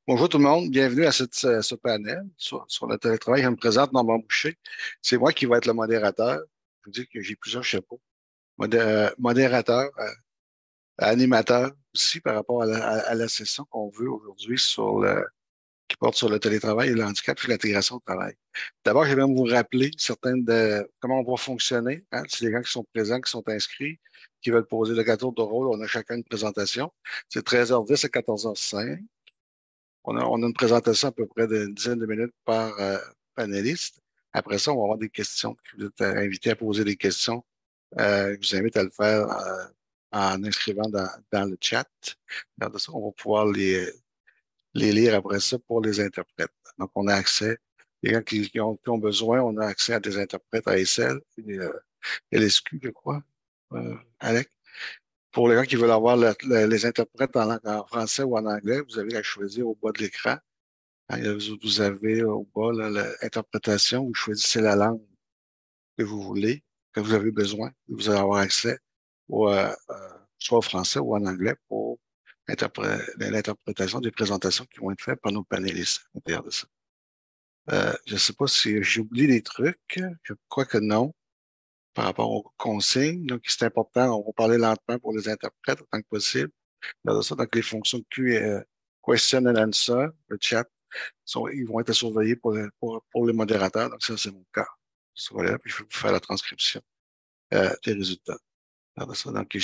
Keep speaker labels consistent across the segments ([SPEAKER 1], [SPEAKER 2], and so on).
[SPEAKER 1] Bonjour tout le monde, bienvenue à ce panel sur le télétravail. Je me présente Normand Boucher. C'est moi qui vais être le modérateur. Je vous dis que j'ai plusieurs chapeaux. Modérateur, animateur aussi par rapport à la session qu'on veut aujourd'hui qui porte sur le télétravail et le handicap et l'intégration au travail. D'abord, je vais vous rappeler certaines de comment on va fonctionner. Hein. C'est les gens qui sont présents, qui sont inscrits, qui veulent poser le tour de rôle. On a chacun une présentation. C'est 13h10 à 14h05. On a une présentation à peu près d'une dizaine de minutes par panéliste. Après ça, on va avoir des questions. Vous êtes invité à poser des questions. Je vous invite à le faire en inscrivant dans le chat. Dans ça, on va pouvoir les lire après ça pour les interprètes. Donc, on a accès, les gens qui ont besoin, on a accès à des interprètes à ASL et LSQ, je crois, Alex. Pour les gens qui veulent avoir les interprètes en français ou en anglais, vous avez à choisir au bas de l'écran. Hein, vous avez au bas l'interprétation, vous choisissez la langue que vous voulez, que vous avez besoin. Vous allez avoir accès soit au français ou en anglais pour l'interprétation des présentations qui vont être faites par nos panélistes à l'intérieur de ça. Je ne sais pas si j'ai oublié des trucs. Je crois que non, par rapport aux consignes. Donc, c'est important. On va parler lentement pour les interprètes autant que possible. Dans ça, donc, les fonctions Q, question and answer, le chat, ils vont être surveillés pour les modérateurs. Donc, ça, c'est mon cas. Voilà, puis je vais vous faire la transcription des résultats. Alors, ça, donc,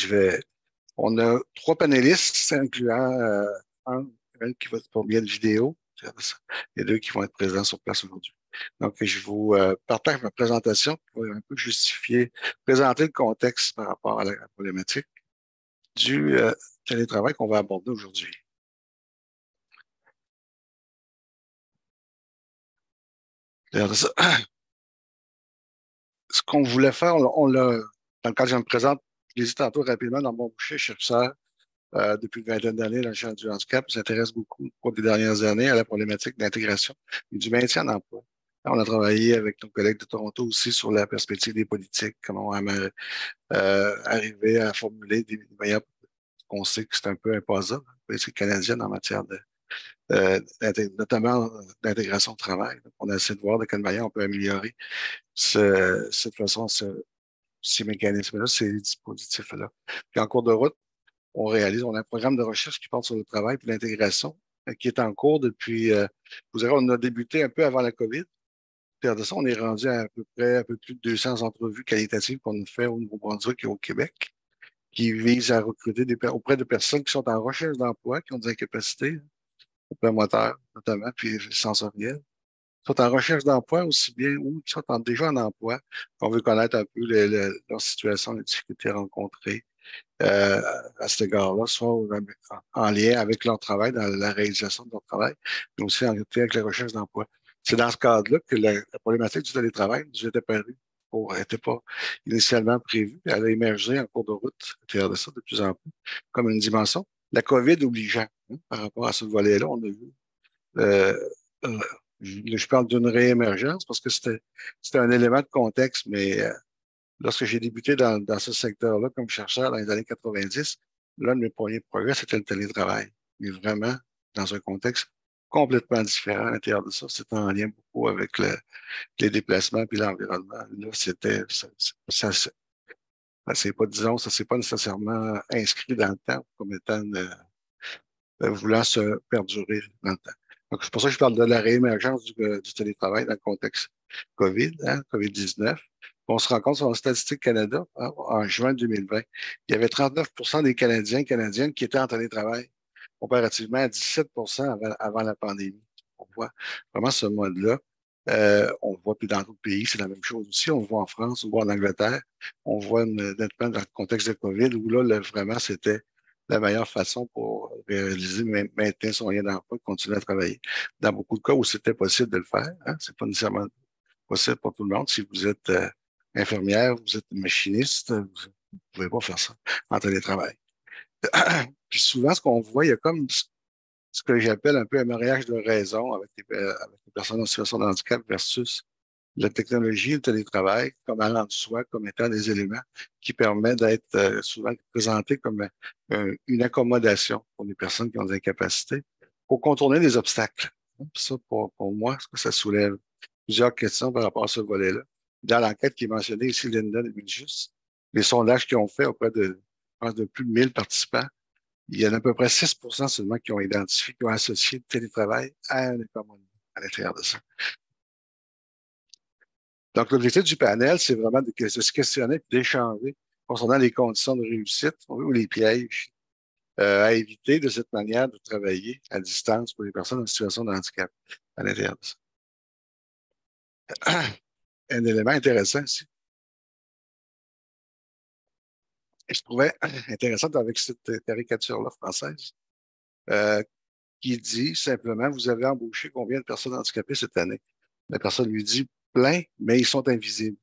[SPEAKER 1] on a trois panélistes, incluant un qui va être pour bien de vidéo, et deux qui vont être présents sur place aujourd'hui. Donc, je vous partage ma présentation pour un peu justifier, présenter le contexte par rapport à la problématique du télétravail qu'on va aborder aujourd'hui. Alors, ça, ce qu'on voulait faire, on l'a, dans le cadre, je me présente, je l'ai dit tantôt rapidement, dans mon boucher, chercheur depuis une vingtaine d'années dans le champ du handicap. Je s'intéresse beaucoup, au cours des dernières années, à la problématique d'intégration et du maintien en emploi. On a travaillé avec nos collègues de Toronto aussi sur la perspective des politiques, comment on va arriver à formuler des meilleures. On sait que c'est un peu imposable, la politique canadienne en matière notamment d'intégration au travail. Donc, on a essayé de voir de quelle manière on peut améliorer cette façon, ces mécanismes-là, ces dispositifs-là. Puis en cours de route, on a un programme de recherche qui porte sur le travail et l'intégration qui est en cours depuis, vous savez, on a débuté un peu avant la COVID. Puis de ça, on est rendu à peu près un peu plus de 200 entrevues qualitatives qu'on a fait au Nouveau-Brunswick et au Québec, qui visent à recruter auprès de personnes qui sont en recherche d'emploi, qui ont des incapacités, moteurs notamment, puis sensorielles, sont en recherche d'emploi aussi bien ou qui sont déjà en emploi. On veut connaître un peu leur situation, les difficultés rencontrées euh, à cet égard-là, soit en lien avec leur travail, dans la réalisation de leur travail, mais aussi en lien avec la recherche d'emploi. C'est dans ce cadre-là que la problématique du télétravail nous est apparue. Elle n'était pas initialement prévue. Elle a émergé en cours de route, à l'intérieur de ça, de plus en plus, comme une dimension. La COVID obligeant, hein, par rapport à ce volet-là, on a vu euh, euh, je parle d'une réémergence parce que c'était un élément de contexte, mais lorsque j'ai débuté dans ce secteur-là comme chercheur dans les années 90, l'un de mes premiers progrès, c'était le télétravail. Mais vraiment, dans un contexte complètement différent à l'intérieur de ça, c'était en lien beaucoup avec les déplacements puis l'environnement. Là, c'est pas, disons, ça s'est pas nécessairement inscrit dans le temps comme étant voulant se perdurer dans le temps. Donc, c'est pour ça que je parle de la réémergence du télétravail dans le contexte COVID, hein, COVID-19. On se rend compte sur la Statistique Canada, hein, en juin 2020, il y avait 39 des Canadiens et Canadiennes qui étaient en télétravail, comparativement à 17 avant la pandémie. On voit vraiment ce mode-là. On le voit plus dans d'autres pays, c'est la même chose aussi. On le voit en France, on le voit en Angleterre. On voit nettement dans le contexte de COVID où là vraiment, c'était la meilleure façon pour réaliser, maintenir son lien d'emploi, continuer à travailler. Dans beaucoup de cas où c'était possible de le faire, hein, c'est pas nécessairement possible pour tout le monde. Si vous êtes infirmière, vous êtes machiniste, vous ne pouvez pas faire ça en télétravail. Puis souvent, ce qu'on voit, il y a comme ce que j'appelle un peu un mariage de raison avec les personnes en situation de handicap versus la technologie, le télétravail, comme allant de soi, comme étant des éléments qui permettent d'être souvent présentés comme une accommodation pour les personnes qui ont des incapacités, pour contourner les obstacles. Puis ça, pour moi, ça soulève plusieurs questions par rapport à ce volet-là. Dans l'enquête qui est mentionnée ici, Linda et Minjus, les sondages qu'ils ont fait auprès de, je pense, de plus de 1000 participants, il y en a à peu près 6 seulement qui ont identifié, qui ont associé le télétravail à un inconvénient à l'intérieur de ça. Donc, l'objectif du panel, c'est vraiment de se questionner et d'échanger concernant les conditions de réussite ou les pièges à éviter de cette manière de travailler à distance pour les personnes en situation de handicap à l'intérieur de ça. Un élément intéressant aussi, et je trouvais intéressant avec cette caricature-là française, euh, qui dit simplement, vous avez embauché combien de personnes handicapées cette année? La personne lui dit plein, mais ils sont invisibles.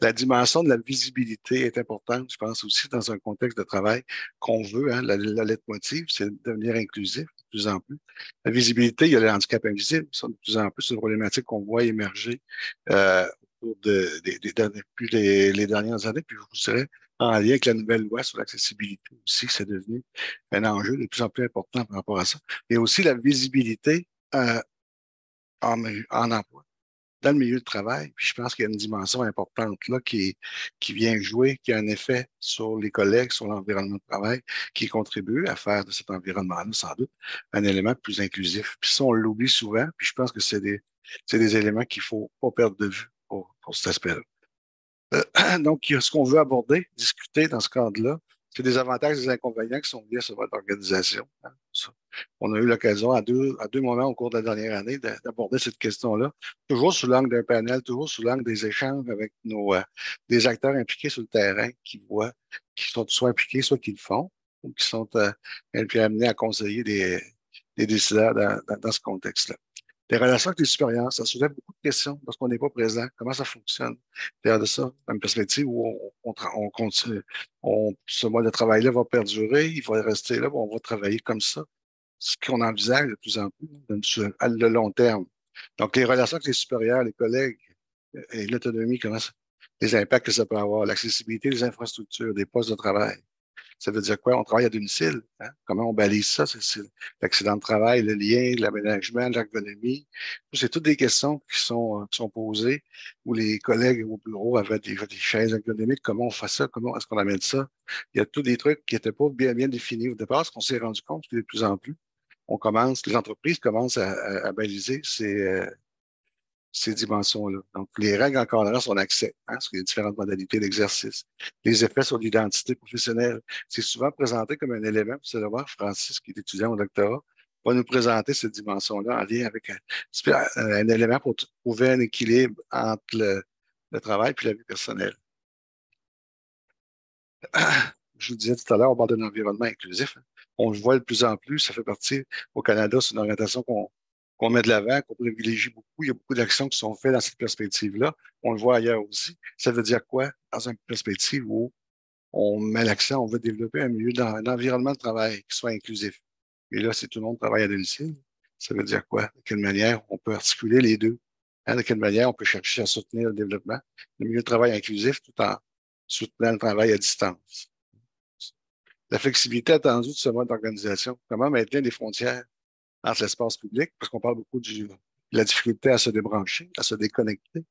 [SPEAKER 1] La dimension de la visibilité est importante, je pense aussi, dans un contexte de travail qu'on veut. Hein, la leitmotiv, c'est de devenir inclusif de plus en plus. La visibilité, il y a le handicap invisible. Ça, de plus en plus, c'est une problématique qu'on voit émerger au cours depuis les dernières années. Puis je vous dirais, en lien avec la nouvelle loi sur l'accessibilité aussi, c'est devenu un enjeu de plus en plus important par rapport à ça. Et aussi la visibilité euh, en emploi dans le milieu de travail. Puis je pense qu'il y a une dimension importante là qui vient jouer, qui a un effet sur les collègues, sur l'environnement de travail, qui contribue à faire de cet environnement-là, sans doute, un élément plus inclusif. Puis ça, on l'oublie souvent, puis je pense que c'est des éléments qu'il ne faut pas perdre de vue pour cet aspect-là. Donc, ce qu'on veut aborder, discuter dans ce cadre-là, c'est des avantages et des inconvénients qui sont liés à ce mode d'organisation. Hein. On a eu l'occasion à deux moments au cours de la dernière année d'aborder cette question-là, toujours sous l'angle d'un panel, toujours sous l'angle des échanges avec des acteurs impliqués sur le terrain qui voient, qui sont soit impliqués, soit qui le font, ou qui sont amenés à conseiller des décideurs dans ce contexte-là. Les relations avec les supérieurs, ça soulève beaucoup de questions lorsqu'on n'est pas présent. Comment ça fonctionne? Derrière de ça, dans une perspective où on continue, ce mode de travail-là va perdurer, il va rester là, on va travailler comme ça. Ce qu'on envisage de plus en plus à le long terme. Donc, les relations avec les supérieurs, les collègues et l'autonomie, les impacts que ça peut avoir, l'accessibilité des infrastructures, des postes de travail. Ça veut dire quoi? On travaille à domicile. Hein? Comment on balise ça? C'est l'accident de travail, le lien, l'aménagement, l'ergonomie. C'est toutes des questions qui sont posées où les collègues au bureau avaient des chaises ergonomiques. Comment on fait ça? Comment est-ce qu'on amène ça? Il y a tous des trucs qui n'étaient pas bien définis au départ, parce qu'on s'est rendu compte que de plus en plus, les entreprises commencent à baliser ces dimensions-là. Donc, les règles encadrantes son accès, hein, sur les différentes modalités d'exercice. Les effets sur l'identité professionnelle. C'est souvent présenté comme un élément. Vous allez voir, Francis, qui est étudiant au doctorat, va nous présenter cette dimension-là en lien avec un élément pour trouver un équilibre entre le travail et la vie personnelle. Je vous disais tout à l'heure, on parle d'un environnement inclusif. On le voit de plus en plus. Ça fait partie, au Canada, c'est une orientation qu'on met de l'avant, qu'on privilégie beaucoup. Il y a beaucoup d'actions qui sont faites dans cette perspective-là. On le voit ailleurs aussi. Ça veut dire quoi? Dans une perspective où on met l'accent, on veut développer un environnement de travail qui soit inclusif. Et là, si tout le monde travaille à domicile, ça veut dire quoi? De quelle manière on peut articuler les deux? Hein, de quelle manière on peut chercher à soutenir le développement, le milieu de travail inclusif tout en soutenant le travail à distance? La flexibilité attendue de ce mode d'organisation, comment maintenir les frontières entre l'espace public, parce qu'on parle beaucoup de la difficulté à se débrancher, à se déconnecter,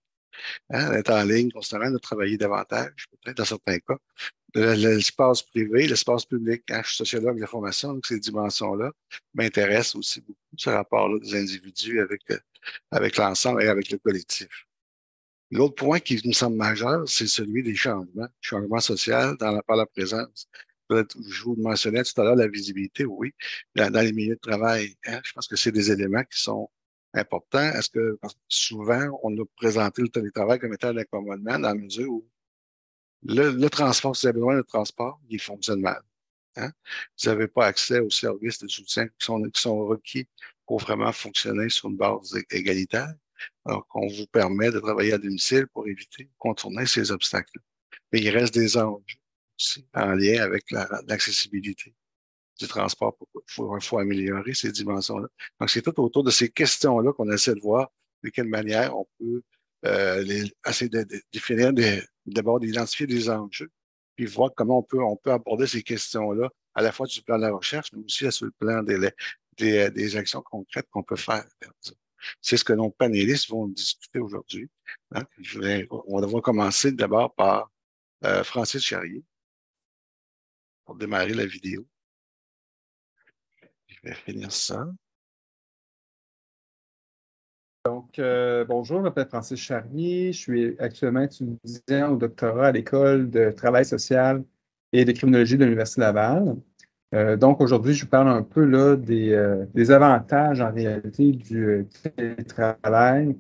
[SPEAKER 1] hein, d'être en ligne constamment, de travailler davantage, peut-être dans certains cas. L'espace privé, l'espace public. Hein, je suis sociologue de la formation, donc ces dimensions-là m'intéressent aussi beaucoup, ce rapport-là des individus avec l'ensemble et avec le collectif. L'autre point qui me semble majeur, c'est celui des changements sociaux par la présence. Je vous mentionnais tout à l'heure la visibilité, oui, dans les milieux de travail. Hein, je pense que c'est des éléments qui sont importants. Parce que souvent, on a présenté le télétravail comme étant un accommodement dans la mesure où le transport, si vous avez besoin de transport, il fonctionne mal. Hein. Vous n'avez pas accès aux services de soutien qui sont requis pour vraiment fonctionner sur une base égalitaire. Alors qu'on vous permet de travailler à domicile pour éviter, contourner ces obstacles. Mais il reste des enjeux aussi en lien avec l'accessibilité du transport. Il faut améliorer ces dimensions-là. Donc, c'est tout autour de ces questions-là qu'on essaie de voir de quelle manière on peut essayer de définir, d'abord d'identifier des enjeux, puis voir comment on peut aborder ces questions-là, à la fois sur le plan de la recherche, mais aussi sur le plan des actions concrètes qu'on peut faire. C'est ce que nos panélistes vont discuter aujourd'hui. Hein. On va commencer d'abord par Francis Charrier pour démarrer la vidéo. Je vais finir ça.
[SPEAKER 2] Donc, bonjour, je m'appelle Francis Charrier. Je suis actuellement étudiant au doctorat à l'École de travail social et de criminologie de l'Université Laval. Donc, aujourd'hui, je vous parle un peu là, des avantages en réalité du télétravail.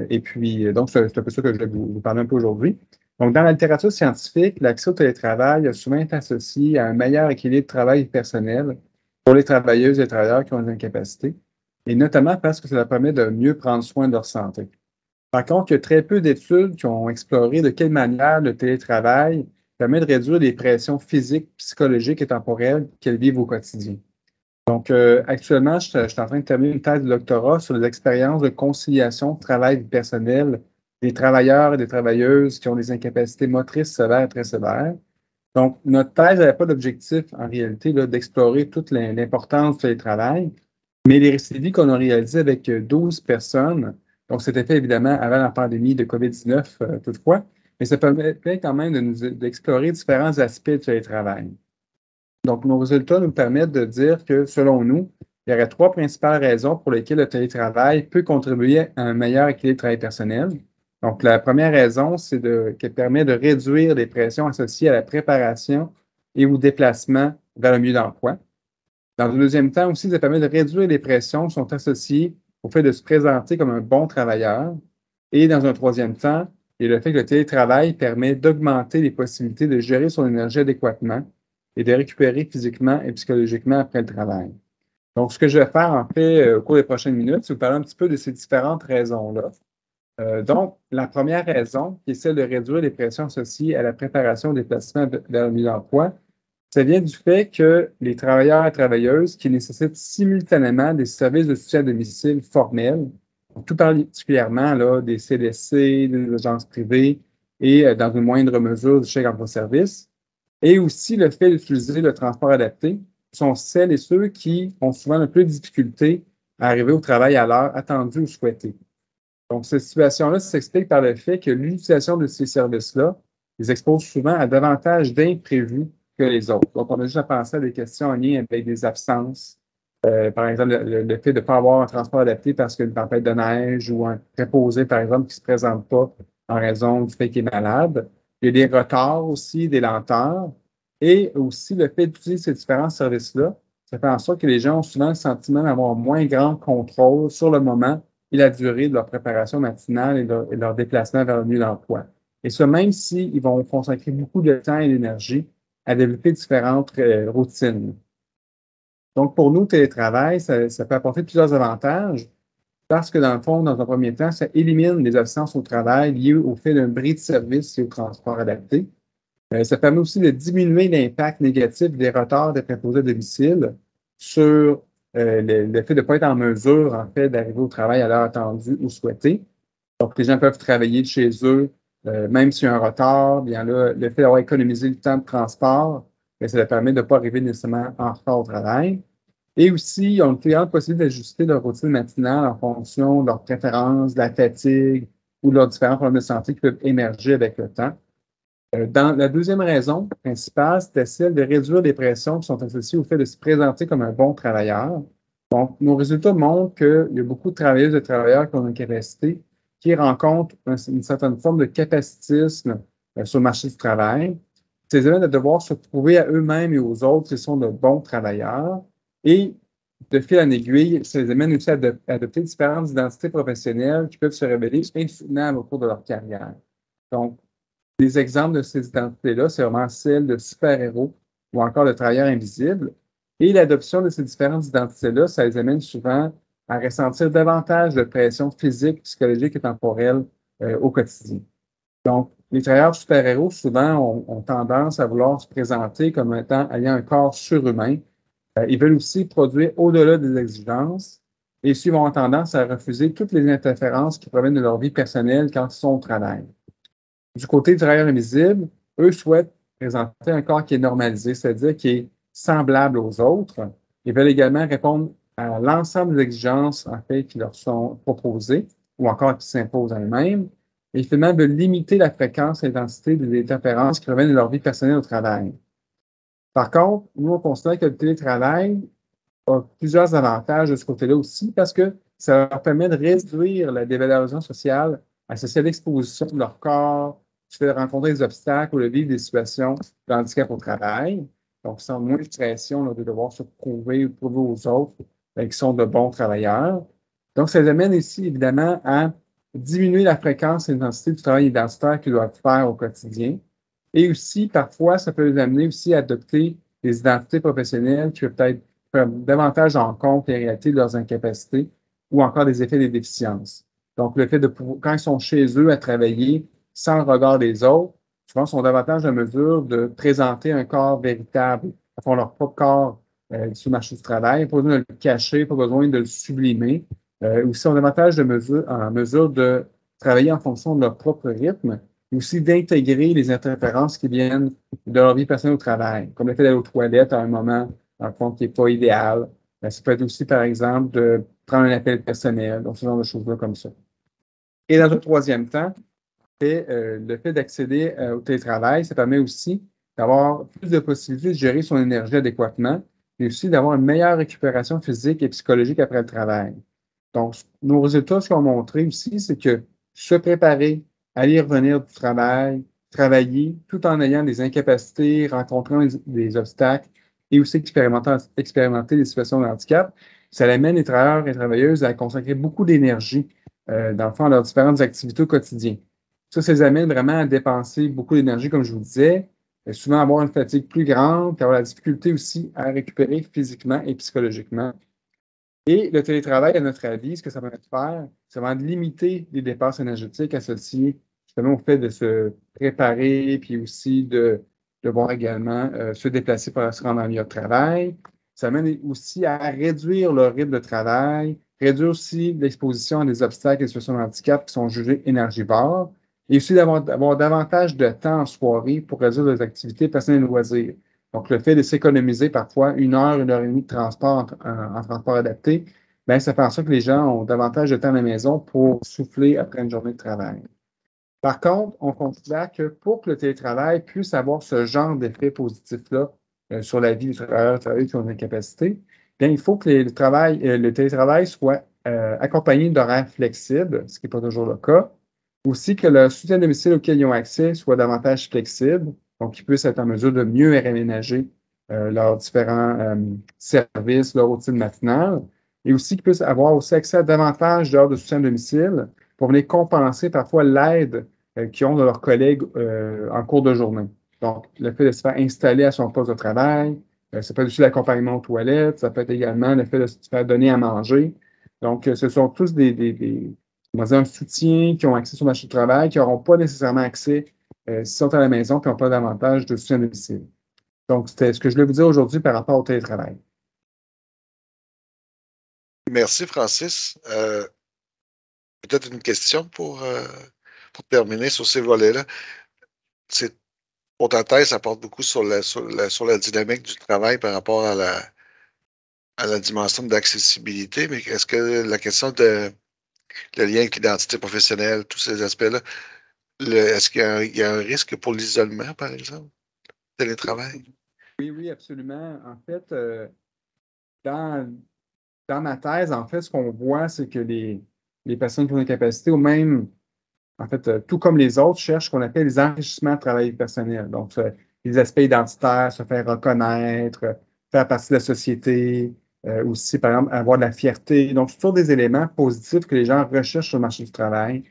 [SPEAKER 2] Et puis, donc, c'est un peu ça que je vais vous parler un peu aujourd'hui. Donc, dans la littérature scientifique, l'accès au télétravail a souvent été associé à un meilleur équilibre travail personnel pour les travailleuses et les travailleurs qui ont des incapacités, et notamment parce que ça leur permet de mieux prendre soin de leur santé. Par contre, il y a très peu d'études qui ont exploré de quelle manière le télétravail permet de réduire les pressions physiques, psychologiques et temporelles qu'elles vivent au quotidien. Donc, actuellement, je suis en train de terminer une thèse de doctorat sur les expériences de conciliation travail personnel des travailleurs et des travailleuses qui ont des incapacités motrices sévères et très sévères. Donc, notre thèse n'avait pas l'objectif, en réalité, d'explorer toute l'importance du télétravail, mais les récits qu'on a réalisés avec 12 personnes, donc c'était fait évidemment avant la pandémie de COVID-19 toutefois, mais ça permet quand même d'explorer différents aspects du télétravail. Donc, nos résultats nous permettent de dire que, selon nous, il y aurait trois principales raisons pour lesquelles le télétravail peut contribuer à un meilleur équilibre travail personnel. Donc, la première raison, c'est qu'elle permet de réduire les pressions associées à la préparation et au déplacement vers le milieu d'emploi. Dans un deuxième temps aussi, ça permet de réduire les pressions qui sont associées au fait de se présenter comme un bon travailleur. Et dans un troisième temps, il y a le fait que le télétravail permet d'augmenter les possibilités de gérer son énergie adéquatement et de récupérer physiquement et psychologiquement après le travail. Donc, ce que je vais faire, en fait, au cours des prochaines minutes, c'est vous parler un petit peu de ces différentes raisons-là. Donc, la première raison, qui est celle de réduire les pressions associées à la préparation au déplacement vers le milieu d'emploi, ça vient du fait que les travailleurs et travailleuses qui nécessitent simultanément des services de soutien à domicile formels, tout particulièrement là, des CDC, des agences privées et dans une moindre mesure du chèque emploi-service, et aussi le fait d'utiliser le transport adapté, sont celles et ceux qui ont souvent le plus de difficultés à arriver au travail à l'heure attendue ou souhaitée. Donc, cette situation-là s'explique par le fait que l'utilisation de ces services-là les expose souvent à davantage d'imprévus que les autres. Donc, on a déjà pensé à des questions en lien avec des absences. Par exemple, le fait de ne pas avoir un transport adapté parce qu'il y a une tempête de neige ou un préposé, par exemple, qui ne se présente pas en raison du fait qu'il est malade. Il y a des retards aussi, des lenteurs. Et aussi, le fait d'utiliser ces différents services-là, ça fait en sorte que les gens ont souvent le sentiment d'avoir moins grand contrôle sur le moment et la durée de leur préparation matinale et de leur déplacement vers le milieu d'emploi. Et ça, même s'ils vont consacrer beaucoup de temps et d'énergie à développer différentes routines. Donc, pour nous, le télétravail, ça peut apporter plusieurs avantages parce que, dans le fond, dans un premier temps, ça élimine les absences au travail liées au fait d'un bris de service et au transport adapté. Ça permet aussi de diminuer l'impact négatif des retards des préposés à domicile sur le fait de ne pas être en mesure, en fait, d'arriver au travail à l'heure attendue ou souhaitée. Donc, les gens peuvent travailler de chez eux, même s'il y a un retard, bien là, le fait d'avoir économisé le temps de transport, bien, ça leur permet de ne pas arriver nécessairement en retard au travail. Et aussi, ils ont une plus grande possibilité d'ajuster leur routine matinale en fonction de leurs préférences, de la fatigue ou de leurs différents problèmes de santé qui peuvent émerger avec le temps. Dans la deuxième raison principale, c'était celle de réduire les pressions qui sont associées au fait de se présenter comme un bon travailleur. Donc, nos résultats montrent qu'il y a beaucoup de travailleuses et de travailleurs qui ont une capacité qui rencontrent une certaine forme de capacitisme sur le marché du travail. Ces éléments de devoir se prouver à eux-mêmes et aux autres qu'ils sont de bons travailleurs. Et de fil en aiguille, ça les amène aussi à adopter différentes identités professionnelles qui peuvent se révéler insoutenables au cours de leur carrière. Donc, des exemples de ces identités-là, c'est vraiment celles de super-héros ou encore de travailleurs invisibles. Et l'adoption de ces différentes identités-là, ça les amène souvent à ressentir davantage de pression physique, psychologique et temporelle au quotidien. Donc, les travailleurs super-héros, souvent, ont tendance à vouloir se présenter comme étant ayant un corps surhumain. Ils veulent aussi produire au-delà des exigences et ils vont avoir tendance à refuser toutes les interférences qui proviennent de leur vie personnelle quand ils sont au travail. Du côté du travailleur invisible, eux souhaitent présenter un corps qui est normalisé, c'est-à-dire qui est semblable aux autres. Ils veulent également répondre à l'ensemble des exigences, en fait, qui leur sont proposées ou encore qui s'imposent à eux-mêmes, et finalement de limiter la fréquence et l'intensité des interférences qui reviennent de leur vie personnelle au travail. Par contre, nous, on considère que le télétravail a plusieurs avantages de ce côté-là aussi parce que ça leur permet de réduire la dévalorisation sociale associée à l'exposition de leur corps, du fait de rencontrer des obstacles ou de vivre des situations de handicap au travail. Donc, sans moins de pression là, de devoir se prouver ou prouver aux autres qui sont de bons travailleurs. Donc, ça les amène ici, évidemment, à diminuer la fréquence et l'intensité du travail identitaire qu'ils doivent faire au quotidien. Et aussi, parfois, ça peut les amener aussi à adopter des identités professionnelles qui peuvent être prennent davantage en compte les réalités de leurs incapacités ou encore des effets des déficiences. Donc, le fait de pouvoir, quand ils sont chez eux à travailler sans le regard des autres, souvent, sont davantage en mesure de présenter un corps véritable, à fond leur propre corps sur le marché du travail, pas besoin de le cacher, pas besoin de le sublimer. Aussi, sont davantage en mesure de travailler en fonction de leur propre rythme, et aussi d'intégrer les interférences qui viennent de leur vie personnelle au travail, comme le fait d'aller aux toilettes à un moment dans le fond, qui n'est pas idéal. Ça peut être aussi, par exemple, de prendre un appel personnel, donc ce genre de choses-là comme ça. Et dans un troisième temps, le fait d'accéder au télétravail, ça permet aussi d'avoir plus de possibilités de gérer son énergie adéquatement, mais aussi d'avoir une meilleure récupération physique et psychologique après le travail. Donc, nos résultats, ce qu'on a montré aussi, c'est que se préparer, aller revenir du travail, travailler, tout en ayant des incapacités, rencontrant des obstacles et aussi expérimenter des situations de handicap, ça amène les travailleurs et travailleuses à consacrer beaucoup d'énergie, dans le fond, à leurs différentes activités au quotidien. Ça les amène vraiment à dépenser beaucoup d'énergie, comme je vous disais, et souvent avoir une fatigue plus grande, puis avoir la difficulté aussi à récupérer physiquement et psychologiquement. Et le télétravail, à notre avis, ce que ça permet de faire, c'est vraiment de limiter les dépenses énergétiques associées justement au fait de se préparer, puis aussi de devoir également se déplacer pour se rendre en lieu de travail. Ça amène aussi à réduire le rythme de travail, réduire aussi l'exposition à des obstacles et des situations de handicap qui sont jugées énergivores, et aussi d'avoir davantage de temps en soirée pour résoudre des activités personnelles et loisirs. Donc, le fait de s'économiser parfois 1 heure et demie de transport en transport adapté, bien, ça fait en sorte que les gens ont davantage de temps à la maison pour souffler après une journée de travail. Par contre, on considère que pour que le télétravail puisse avoir ce genre d'effet positif-là sur la vie du travailleur qui ont une incapacité, bien, il faut que le télétravail soit accompagné d'horaires flexibles, ce qui n'est pas toujours le cas. Aussi que le soutien à domicile auquel ils ont accès soit davantage flexible, donc qu'ils puissent être en mesure de mieux réaménager leurs différents services, leur routine matinale, et aussi qu'ils puissent avoir aussi accès à davantage d'heures de soutien à domicile pour venir compenser parfois l'aide qu'ils ont de leurs collègues en cours de journée. Donc, le fait de se faire installer à son poste de travail, ça peut être aussi l'accompagnement aux toilettes, ça peut être également le fait de se faire donner à manger. Donc, ce sont tous on un soutien, qui ont accès sur le marché du travail, qui n'auront pas nécessairement accès s'ils sont à la maison et n'ont pas davantage de soutien à domicile. Donc, c'était ce que je voulais vous dire aujourd'hui par rapport au télétravail.
[SPEAKER 1] Merci, Francis. Peut-être une question pour terminer sur ces volets-là. C'est, pour ta thèse, ça porte beaucoup sur la dynamique du travail par rapport à la dimension d'accessibilité, mais est-ce que la question de le lien avec l'identité professionnelle, tous ces aspects-là, est-ce qu'il y a un risque pour l'isolement, par exemple, télétravail?
[SPEAKER 2] Oui, oui, absolument. En fait, dans, dans ma thèse, en fait, ce qu'on voit, c'est que les personnes qui ont des capacités, ou même, en fait, tout comme les autres, cherchent ce qu'on appelle les enrichissements de travail personnel. Donc, les aspects identitaires, se faire reconnaître, faire partie de la société, aussi, par exemple, avoir de la fierté. Donc, c'est toujours des éléments positifs que les gens recherchent sur le marché du travail.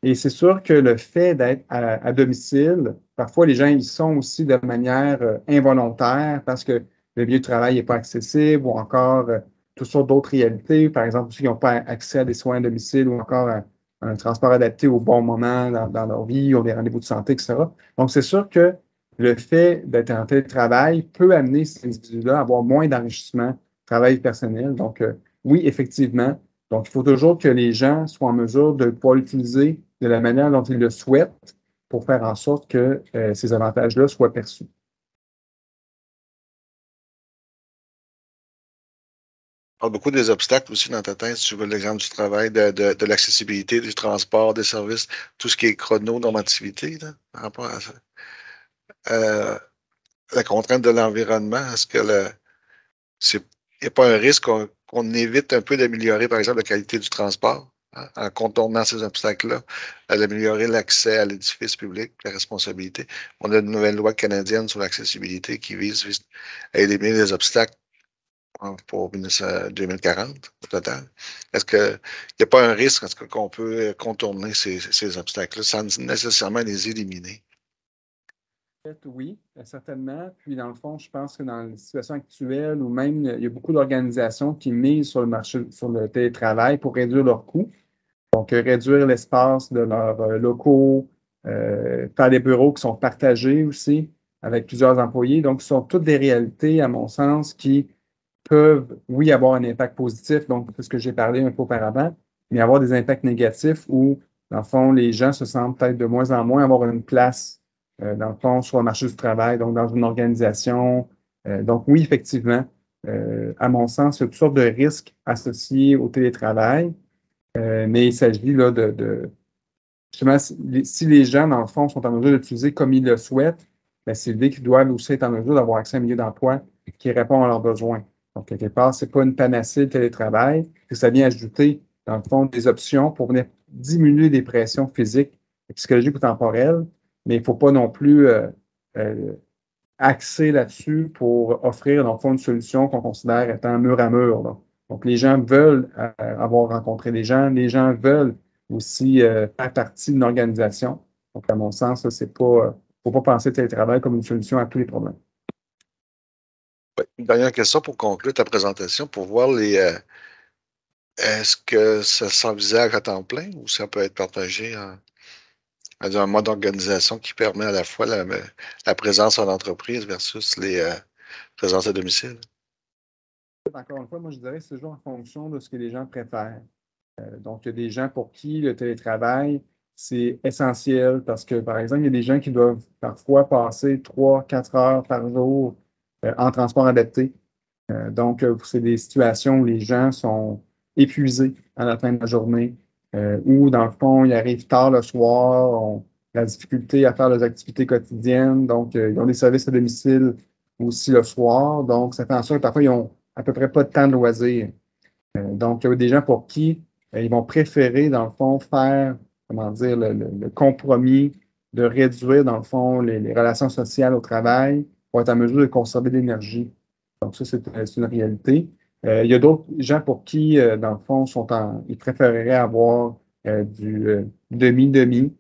[SPEAKER 2] Et c'est sûr que le fait d'être à domicile, parfois les gens y sont aussi de manière involontaire parce que le lieu de travail n'est pas accessible ou encore toutes sortes d'autres réalités. Par exemple, ceux qui n'ont pas accès à des soins à domicile ou encore à un transport adapté au bon moment dans leur vie, ou des rendez-vous de santé, etc. Donc, c'est sûr que le fait d'être en télétravail peut amener ces individus-là à avoir moins d'enrichissement, travail personnel. Donc, oui, effectivement. Donc, il faut toujours que les gens soient en mesure de pouvoir l'utiliser de la manière dont ils le souhaitent pour faire en sorte que ces avantages-là soient perçus.
[SPEAKER 1] parles beaucoup des obstacles aussi dans ta thèse. Tu veux l'exemple du travail, de l'accessibilité, du transport, des services, tout ce qui est chrononormativité, là, par rapport à ça. La contrainte de l'environnement, est-ce que il n'y a pas un risque qu'on évite un peu d'améliorer, par exemple, la qualité du transport, hein, en contournant ces obstacles-là, à d'améliorer l'accès à l'édifice public, la responsabilité. On a une nouvelle loi canadienne sur l'accessibilité qui vise à éliminer les obstacles pour 2040 au total. Est-ce qu'il n'y a pas un risque qu'on peut contourner ces obstacles-là sans nécessairement les éliminer?
[SPEAKER 2] En fait, oui, certainement. Puis, dans le fond, je pense que dans la situation actuelle, ou même, il y a beaucoup d'organisations qui misent sur le marché, sur le télétravail pour réduire leurs coûts. Donc, réduire l'espace de leurs locaux, faire des bureaux qui sont partagés aussi avec plusieurs employés. Donc, ce sont toutes des réalités, à mon sens, qui peuvent, oui, avoir un impact positif, donc c'est ce que j'ai parlé un peu auparavant, mais avoir des impacts négatifs où, dans le fond, les gens se sentent peut-être de moins en moins avoir une place, dans le fond, sur le marché du travail, donc dans une organisation. Donc, oui, effectivement, à mon sens, il y a toutes sortes de risques associés au télétravail, mais il s'agit là justement, si les gens, dans le fond, sont en mesure d'utiliser comme ils le souhaitent, ben, c'est l'idée qu'ils doivent aussi être en mesure d'avoir accès à un milieu d'emploi qui répond à leurs besoins. Donc, quelque part, ce n'est pas une panacée de télétravail, que ça vient ajouter, dans le fond, des options pour venir diminuer les pressions physiques, psychologiques ou temporelles, mais il ne faut pas non plus euh, axer là-dessus pour offrir, dans le fond, une solution qu'on considère étant mur à mur, là. Donc, les gens veulent avoir rencontré des gens, les gens veulent aussi faire partie d'une organisation. Donc, à mon sens, c'est pas, faut pas penser le télétravail comme une solution à tous les problèmes.
[SPEAKER 1] Ouais. Une dernière question pour conclure ta présentation, pour voir est-ce que ça s'envisage à temps plein ou ça peut être partagé en un mode d'organisation qui permet à la fois la présence en entreprise versus les présences à domicile?
[SPEAKER 2] Encore une fois, moi, je dirais que c'est toujours en fonction de ce que les gens préfèrent. Donc, il y a des gens pour qui le télétravail, c'est essentiel parce que, par exemple, il y a des gens qui doivent parfois passer 3, 4 heures par jour en transport adapté. Donc, c'est des situations où les gens sont épuisés à la fin de la journée, ou dans le fond, ils arrivent tard le soir, ont la difficulté à faire leurs activités quotidiennes. Donc, ils ont des services à domicile aussi le soir. Donc, ça fait en sorte que parfois, ils ont à peu près pas de temps de loisir. Donc, il y a des gens pour qui ils vont préférer, dans le fond, faire, comment dire, le compromis de réduire, dans le fond, les relations sociales au travail pour être en mesure de conserver de l'énergie. Donc, ça, c'est une réalité. Il y a d'autres gens pour qui, dans le fond, ils préféreraient avoir du demi-demi.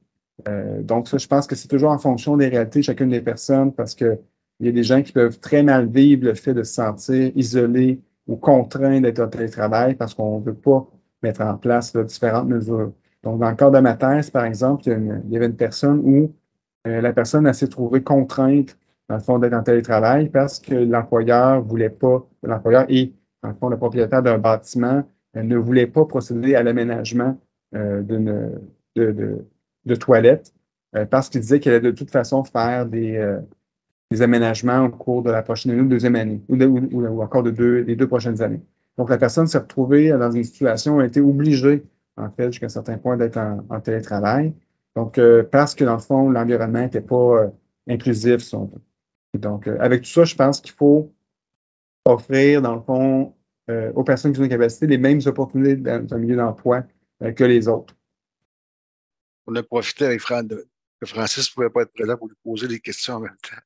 [SPEAKER 2] Donc, ça, je pense que c'est toujours en fonction des réalités de chacune des personnes parce qu'il y a des gens qui peuvent très mal vivre le fait de se sentir isolés ou contraints d'être en télétravail parce qu'on ne veut pas mettre en place là, différentes mesures. Donc, dans le cadre de ma thèse, par exemple, il y avait une personne où la personne elle s'est trouvée contrainte, dans le fond, d'être en télétravail parce que l'employeur voulait pas, l'employeur et, dans le fond, le propriétaire d'un bâtiment ne voulait pas procéder à l'aménagement de, de, de toilettes parce qu'il disait qu'elle allait de toute façon faire des aménagements au cours de la prochaine année ou deuxième année, ou encore des 2 prochaines années. Donc, la personne s'est retrouvée dans une situation où elle a été obligée, en fait, jusqu'à un certain point, d'être en télétravail. Donc, parce que, dans le fond, l'environnement n'était pas inclusif, si on veut. Donc, avec tout ça, je pense qu'il faut offrir, dans le fond, aux personnes qui ont des capacités les mêmes opportunités dans un milieu d'emploi que les autres.
[SPEAKER 1] On a profité avec que Francis ne pouvait pas être présent pour lui poser des questions en même temps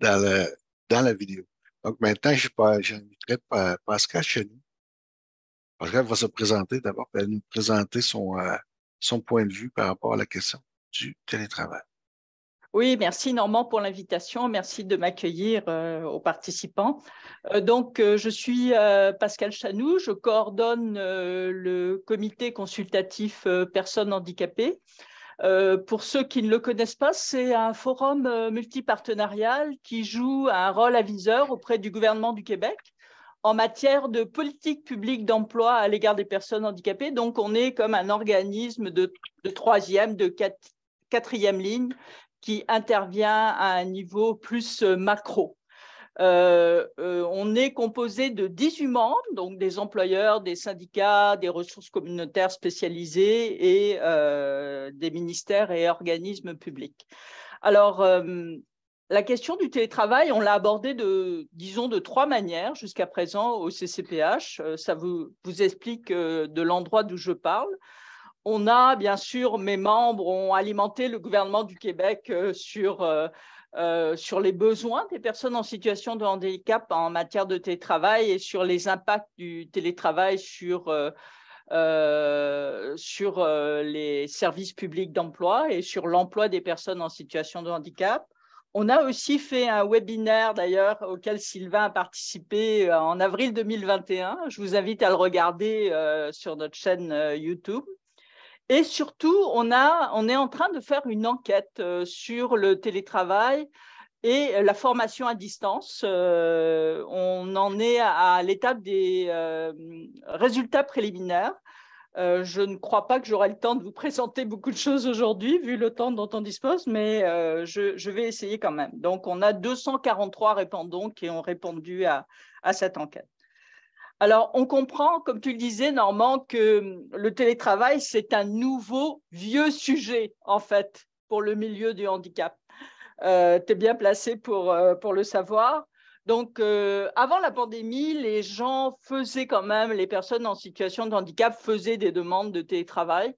[SPEAKER 1] dans, dans la vidéo. Donc maintenant, j'inviterai Pascal Chenu. Pascal va se présenter d'abord, puis elle va nous présenter son point de vue par rapport à la question du télétravail.
[SPEAKER 3] Oui, merci Normand pour l'invitation. Merci de m'accueillir aux participants. Je suis Pascal Chanou, je coordonne le comité consultatif personnes handicapées. Pour ceux qui ne le connaissent pas, c'est un forum multipartenarial qui joue un rôle aviseur auprès du gouvernement du Québec en matière de politique publique d'emploi à l'égard des personnes handicapées. Donc, on est comme un organisme de troisième, de quatrième ligne qui intervient à un niveau plus macro. On est composé de 18 membres, donc des employeurs, des syndicats, des ressources communautaires spécialisées et des ministères et organismes publics. Alors, la question du télétravail, on l'a abordée disons, de 3 manières jusqu'à présent au CCPH. Ça vous explique de l'endroit d'où je parle. On a, bien sûr, mes membres ont alimenté le gouvernement du Québec sur les besoins des personnes en situation de handicap en matière de télétravail et sur les impacts du télétravail sur les services publics d'emploi et sur l'emploi des personnes en situation de handicap. On a aussi fait un webinaire, d'ailleurs, auquel Sylvain a participé en avril 2021. Je vous invite à le regarder sur notre chaîne YouTube. Et surtout, on est en train de faire une enquête sur le télétravail et la formation à distance. On en est à l'étape des résultats préliminaires. Je ne crois pas que j'aurai le temps de vous présenter beaucoup de choses aujourd'hui, vu le temps dont on dispose, mais je vais essayer quand même. Donc, on a 243 répondants qui ont répondu à cette enquête. Alors, on comprend, comme tu le disais, Normand, que le télétravail, c'est un nouveau vieux sujet, en fait, pour le milieu du handicap. Tu es bien placé pour le savoir. Donc, avant la pandémie, les gens faisaient quand même, les personnes en situation de handicap faisaient des demandes de télétravail,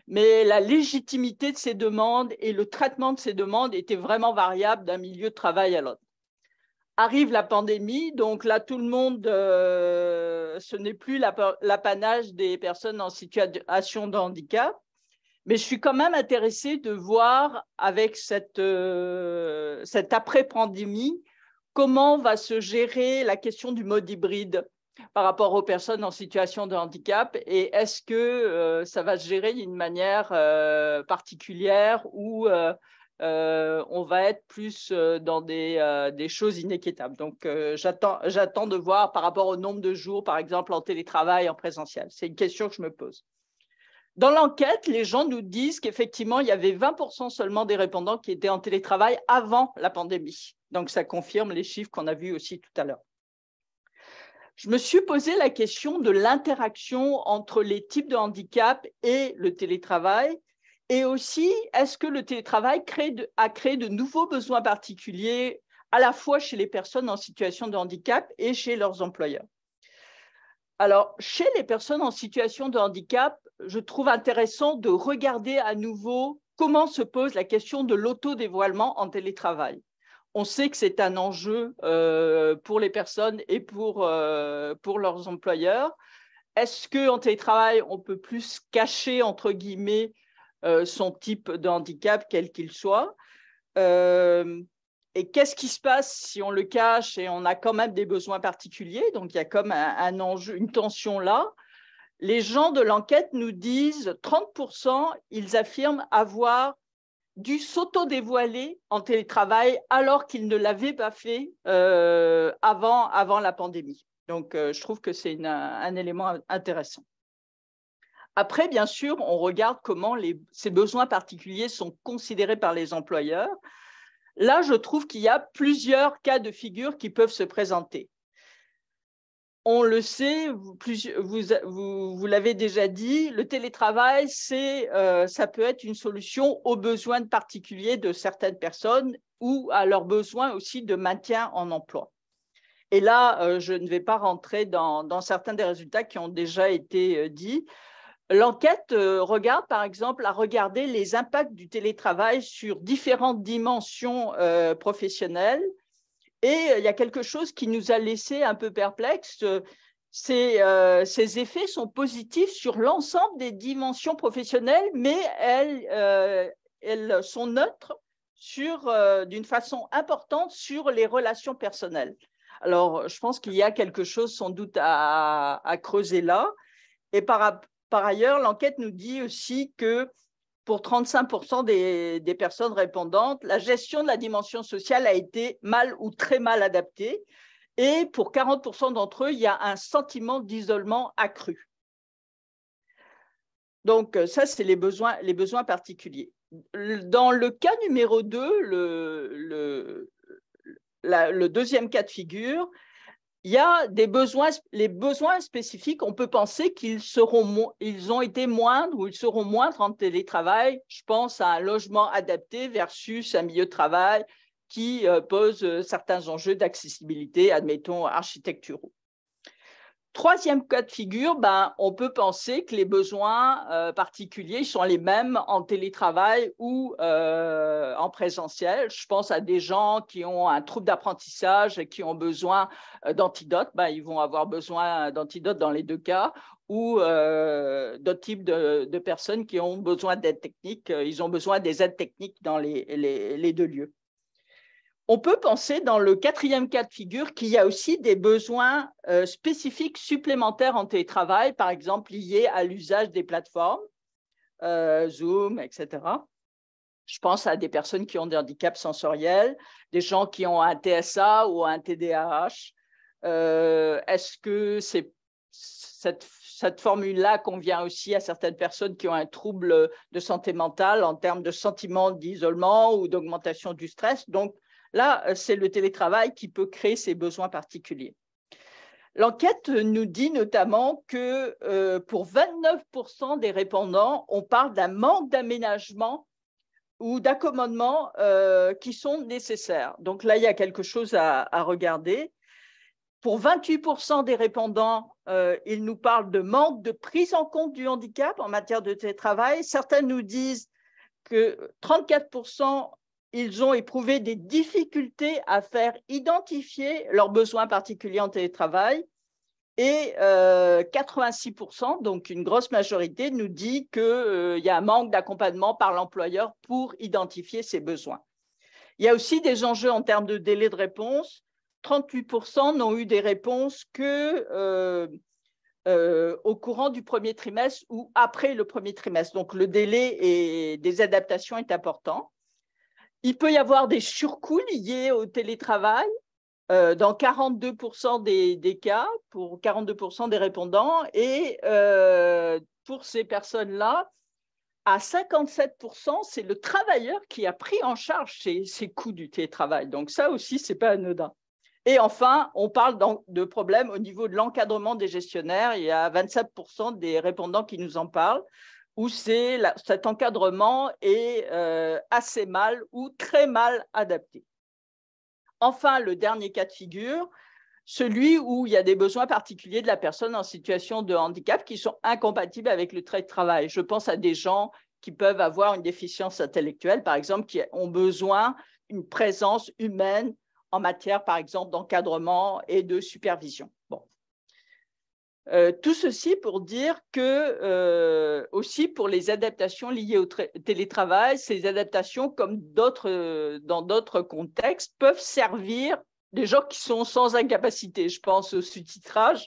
[SPEAKER 3] mais la légitimité de ces demandes et le traitement de ces demandes étaient vraiment variables d'un milieu de travail à l'autre. Arrive la pandémie, donc là, tout le monde, ce n'est plus l'apanage des personnes en situation de handicap, mais je suis quand même intéressée de voir avec cette après-pandémie, comment va se gérer la question du mode hybride par rapport aux personnes en situation de handicap et est-ce que ça va se gérer d'une manière particulière ou on va être plus dans des choses inéquitables. Donc, j'attends de voir par rapport au nombre de jours, par exemple, en télétravail, en présentiel. C'est une question que je me pose. Dans l'enquête, les gens nous disent qu'effectivement, il y avait 20% seulement des répondants qui étaient en télétravail avant la pandémie. Donc, ça confirme les chiffres qu'on a vus aussi tout à l'heure. Je me suis posé la question de l'interaction entre les types de handicap et le télétravail. Et aussi, est-ce que le télétravail a créé de nouveaux besoins particuliers à la fois chez les personnes en situation de handicap et chez leurs employeurs? Alors, chez les personnes en situation de handicap, je trouve intéressant de regarder à nouveau comment se pose la question de l'autodévoilement en télétravail. On sait que c'est un enjeu pour les personnes et pour leurs employeurs. Est-ce qu'en télétravail, on peut plus cacher, entre guillemets, son type de handicap, quel qu'il soit? Et qu'est-ce qui se passe si on le cache et on a quand même des besoins particuliers? Donc, il y a comme un enjeu, une tension là. Les gens de l'enquête nous disent 30%, ils affirment avoir dû s'auto-dévoiler en télétravail alors qu'ils ne l'avaient pas fait avant la pandémie. Donc, je trouve que c'est un élément intéressant. Après, bien sûr, on regarde comment ces besoins particuliers sont considérés par les employeurs. Là, je trouve qu'il y a plusieurs cas de figure qui peuvent se présenter. On le sait, vous l'avez déjà dit, le télétravail, ça peut être une solution aux besoins particuliers de certaines personnes ou à leurs besoins aussi de maintien en emploi. Et là, je ne vais pas rentrer dans certains des résultats qui ont déjà été dits. L'enquête regarde, par exemple, à regarder les impacts du télétravail sur différentes dimensions professionnelles. Et il y a quelque chose qui nous a laissé un peu perplexes. Ces effets sont positifs sur l'ensemble des dimensions professionnelles, mais elles sont neutres d'une façon importante sur les relations personnelles. Alors, je pense qu'il y a quelque chose sans doute à creuser là. Et par ailleurs, l'enquête nous dit aussi que pour 35% des personnes répondantes, la gestion de la dimension sociale a été mal ou très mal adaptée. Et pour 40% d'entre eux, il y a un sentiment d'isolement accru. Donc, ça, c'est les besoins particuliers. Dans le cas numéro 2, le deuxième cas de figure, il y a les besoins spécifiques, on peut penser ils ont été moindres ou ils seront moindres en télétravail. Je pense à un logement adapté versus un milieu de travail qui pose certains enjeux d'accessibilité, admettons, architecturaux. Troisième cas de figure, on peut penser que les besoins particuliers sont les mêmes en télétravail ou en présentiel. Je pense à des gens qui ont un trouble d'apprentissage et qui ont besoin d'antidotes. Ils vont avoir besoin d'antidotes dans les deux cas, ou d'autres types de personnes qui ont besoin d'aide technique. Ils ont besoin des aides techniques dans les deux lieux. On peut penser dans le quatrième cas de figure qu'il y a aussi des besoins spécifiques supplémentaires en télétravail, par exemple liés à l'usage des plateformes, Zoom, etc. Je pense à des personnes qui ont des handicaps sensoriels, des gens qui ont un TSA ou un TDAH. Est-ce que cette formule-là convient aussi à certaines personnes qui ont un trouble de santé mentale en termes de sentiment d'isolement ou d'augmentation du stress? Donc, là, c'est le télétravail qui peut créer ces besoins particuliers. L'enquête nous dit notamment que pour 29% des répondants, on parle d'un manque d'aménagement ou d'accommodement qui sont nécessaires. Donc là, il y a quelque chose à regarder. Pour 28% des répondants, ils nous parlent de manque de prise en compte du handicap en matière de télétravail. Certains nous disent que 34%, ils ont éprouvé des difficultés à faire identifier leurs besoins particuliers en télétravail. Et 86%, donc une grosse majorité, nous dit qu'il y a un manque d'accompagnement par l'employeur pour identifier ces besoins. Il y a aussi des enjeux en termes de délai de réponse. 38% n'ont eu des réponses que au courant du premier trimestre ou après le premier trimestre. Donc, le délai des adaptations est important. Il peut y avoir des surcoûts liés au télétravail dans 42% des cas, pour 42% des répondants. Et pour ces personnes-là, à 57%, c'est le travailleur qui a pris en charge ces coûts du télétravail. Donc, ça aussi, ce n'est pas anodin. Et enfin, on parle de problèmes au niveau de l'encadrement des gestionnaires. Il y a 27% des répondants qui nous en parlent, où cet encadrement est assez mal ou très mal adapté. Enfin, le dernier cas de figure, celui où il y a des besoins particuliers de la personne en situation de handicap qui sont incompatibles avec le travail. Je pense à des gens qui peuvent avoir une déficience intellectuelle, par exemple, qui ont besoin d'une présence humaine en matière, par exemple, d'encadrement et de supervision. Bon. Tout ceci pour dire que, aussi pour les adaptations liées au télétravail, ces adaptations, comme dans d'autres contextes, peuvent servir des gens qui sont sans incapacité. Je pense au sous-titrage.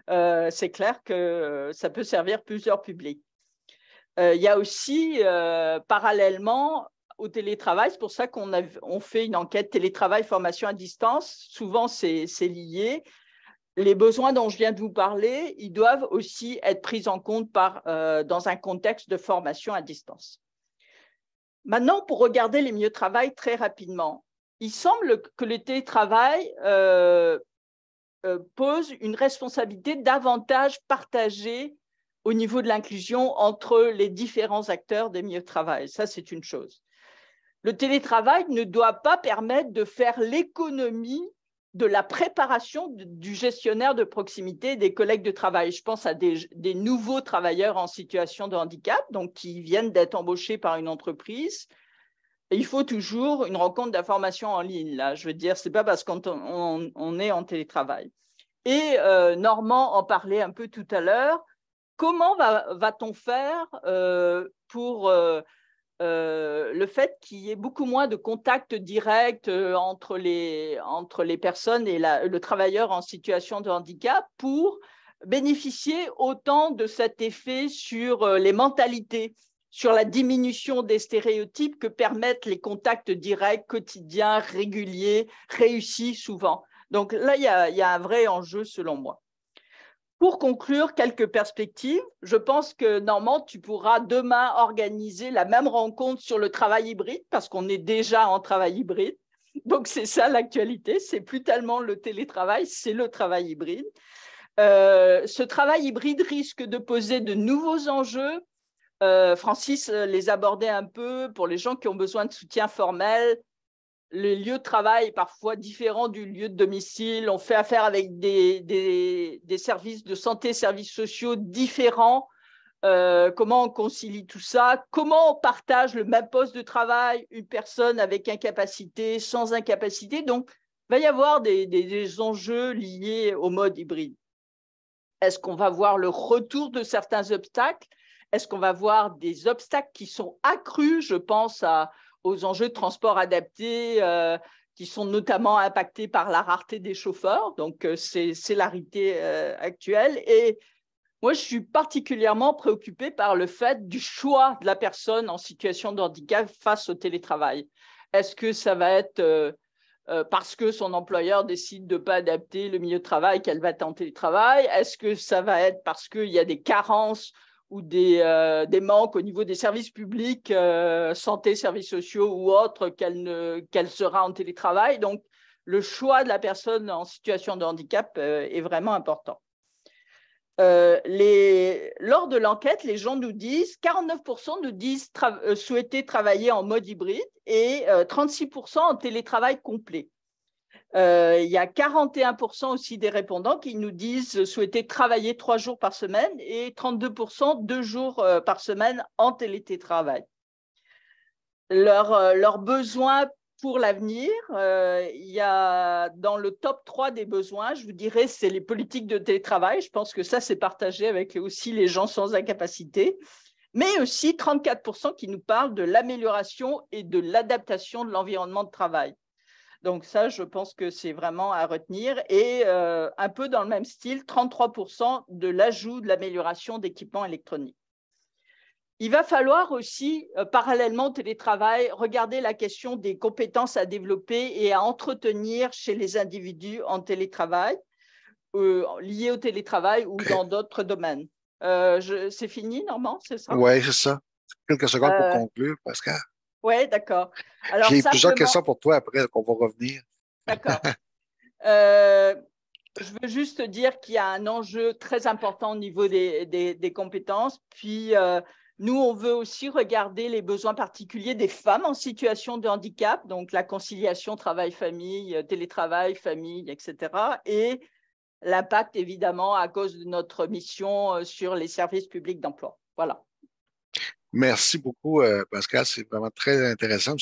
[SPEAKER 3] C'est clair que ça peut servir plusieurs publics. Il y a aussi, parallèlement au télétravail, c'est pour ça qu'on fait une enquête télétravail, formation à distance. Souvent, c'est lié. Les besoins dont je viens de vous parler, ils doivent aussi être pris en compte dans un contexte de formation à distance. Maintenant, pour regarder les milieux de travail très rapidement, il semble que le télétravail pose une responsabilité davantage partagée au niveau de l'inclusion entre les différents acteurs des milieux de travail. Ça, c'est une chose. Le télétravail ne doit pas permettre de faire l'économie de la préparation du gestionnaire de proximité des collègues de travail. Je pense à des nouveaux travailleurs en situation de handicap, donc qui viennent d'être embauchés par une entreprise. Et il faut toujours une rencontre d'information en ligne. Là, je veux dire, ce n'est pas parce qu'on est en télétravail. Et Normand en parlait un peu tout à l'heure. Comment va-t-on faire pour le fait qu'il y ait beaucoup moins de contact direct entre les personnes et le travailleur en situation de handicap pour bénéficier autant de cet effet sur les mentalités, sur la diminution des stéréotypes que permettent les contacts directs, quotidiens, réguliers, réussis souvent. Donc là, il y a un vrai enjeu selon moi. Pour conclure, quelques perspectives. Je pense que, Normand, tu pourras demain organiser la même rencontre sur le travail hybride, parce qu'on est déjà en travail hybride. Donc, c'est ça l'actualité. C'est plus tellement le télétravail, c'est le travail hybride. Ce travail hybride risque de poser de nouveaux enjeux. Francis les abordait un peu pour les gens qui ont besoin de soutien formel. Le lieu de travail est parfois différent du lieu de domicile. On fait affaire avec des services de santé, services sociaux différents. Comment on concilie tout ça? Comment on partage le même poste de travail, une personne avec incapacité, sans incapacité? Donc, il va y avoir des enjeux liés au mode hybride. Est-ce qu'on va voir le retour de certains obstacles? Est-ce qu'on va voir des obstacles qui sont accrus? Je pense aux enjeux de transport adapté qui sont notamment impactés par la rareté des chauffeurs. Donc, c'est la réalité actuelle. Et moi, je suis particulièrement préoccupée par le fait du choix de la personne en situation de handicap face au télétravail. Est-ce que ça va être parce que son employeur décide de ne pas adapter le milieu de travail qu'elle va être en télétravail? Est-ce que ça va être parce qu'il y a des carences ou des manques au niveau des services publics, santé, services sociaux ou autres, qu'elle sera en télétravail? Donc, le choix de la personne en situation de handicap est vraiment important. Lors de l'enquête, les gens nous disent, 49% nous disent souhaiter travailler en mode hybride et 36% en télétravail complet. Il y a 41% aussi des répondants qui nous disent souhaiter travailler 3 jours par semaine et 32% 2 jours par semaine en télétravail. Leurs besoins pour l'avenir, il y a dans le top 3 des besoins, je vous dirais, c'est les politiques de télétravail. Je pense que ça, c'est partagé avec aussi les gens sans incapacité, mais aussi 34% qui nous parlent de l'amélioration et de l'adaptation de l'environnement de travail. Donc ça, je pense que c'est vraiment à retenir. Et un peu dans le même style, 33% de l'ajout de l'amélioration d'équipements électroniques. Il va falloir aussi, parallèlement au télétravail, regarder la question des compétences à développer et à entretenir chez les individus en télétravail, liés au télétravail ou dans d'autres domaines. C'est fini, Normand, c'est ça?
[SPEAKER 1] Oui, c'est ça. Quelques secondes pour conclure, Pascal.
[SPEAKER 3] Oui, d'accord. Alors,
[SPEAKER 1] j'ai plusieurs questions pour toi après qu'on va revenir.
[SPEAKER 3] D'accord. Je veux juste dire qu'il y a un enjeu très important au niveau des compétences. Puis, nous, on veut aussi regarder les besoins particuliers des femmes en situation de handicap, donc la conciliation travail-famille, télétravail, famille, etc. Et l'impact, évidemment, à cause de notre mission sur les services publics d'emploi. Voilà.
[SPEAKER 1] Merci beaucoup, Pascal. C'est vraiment très intéressant.